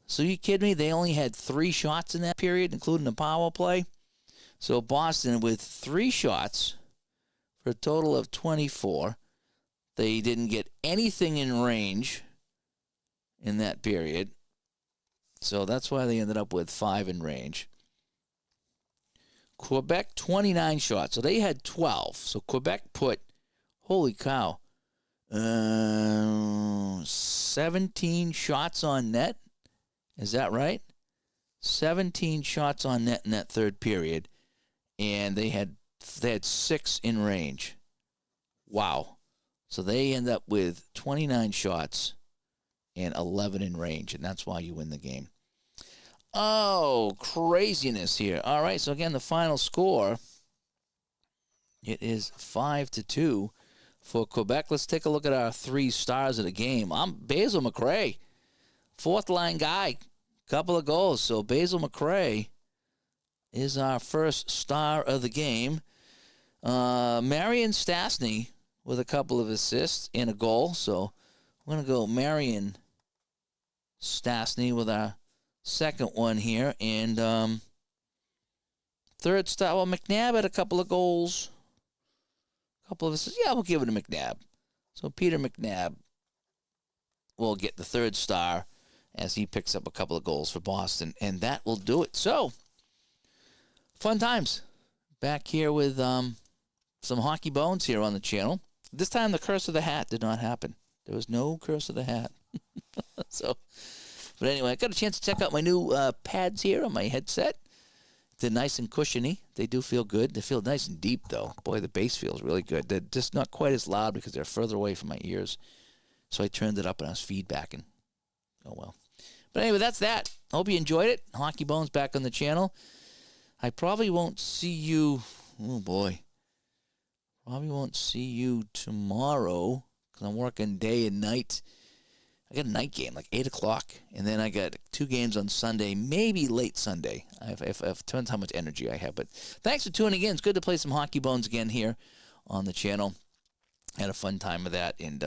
So you kidding me? They only had 3 shots in that period, including the power play. So Boston with 3 shots for a total of 24. They didn't get anything in range in that period. So that's why they ended up with 5 in range. Quebec, 29 shots. So they had 12. So Quebec put, holy cow, 17 shots on net. Is that right? 17 shots on net in that third period, and they had 6 in range. Wow. So they end up with 29 shots and 11 in range, and that's why you win the game. Oh, craziness here. All right, so again, the final score, it is 5-2 for Quebec. Let's take a look at our 3 stars of the game. I'm Basil McRae, fourth line guy, couple of goals. So Basil McRae is our first star of the game. Marion Stastny with a couple of assists and a goal. So we're going to go Marion Stastny with our second one here. And third star, well, McNabb had a couple of goals. A couple of assists. Yeah, we'll give it to McNabb. So Peter McNabb will get the third star as he picks up a couple of goals for Boston. And that will do it. So, fun times. Back here with some hockey bones here on the channel. This time the curse of the hat did not happen. There was no curse of the hat. But anyway, I got a chance to check out my new pads here on my headset. They're nice and cushiony. They do feel good. They feel nice and deep, though. Boy, the bass feels really good. They're just not quite as loud because they're further away from my ears. So I turned it up and I was feedbacking. Oh, well. But anyway, that's that. I hope you enjoyed it. Hockey Bones back on the channel. I probably won't see you. Oh, boy. Probably won't see you tomorrow because I'm working day and night. I got a night game, like 8 o'clock, and then I got 2 games on Sunday, maybe late Sunday. If depends how much energy I have. But thanks for tuning in. It's good to play some Hockey Bones again here on the channel. Had a fun time with that, and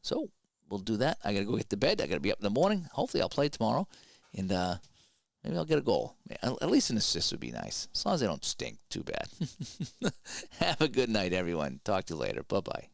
so we'll do that. I got to go get to bed. I got to be up in the morning. Hopefully I'll play tomorrow, and maybe I'll get a goal. At least an assist would be nice, as long as they don't stink too bad. Have a good night, everyone. Talk to you later. Bye-bye.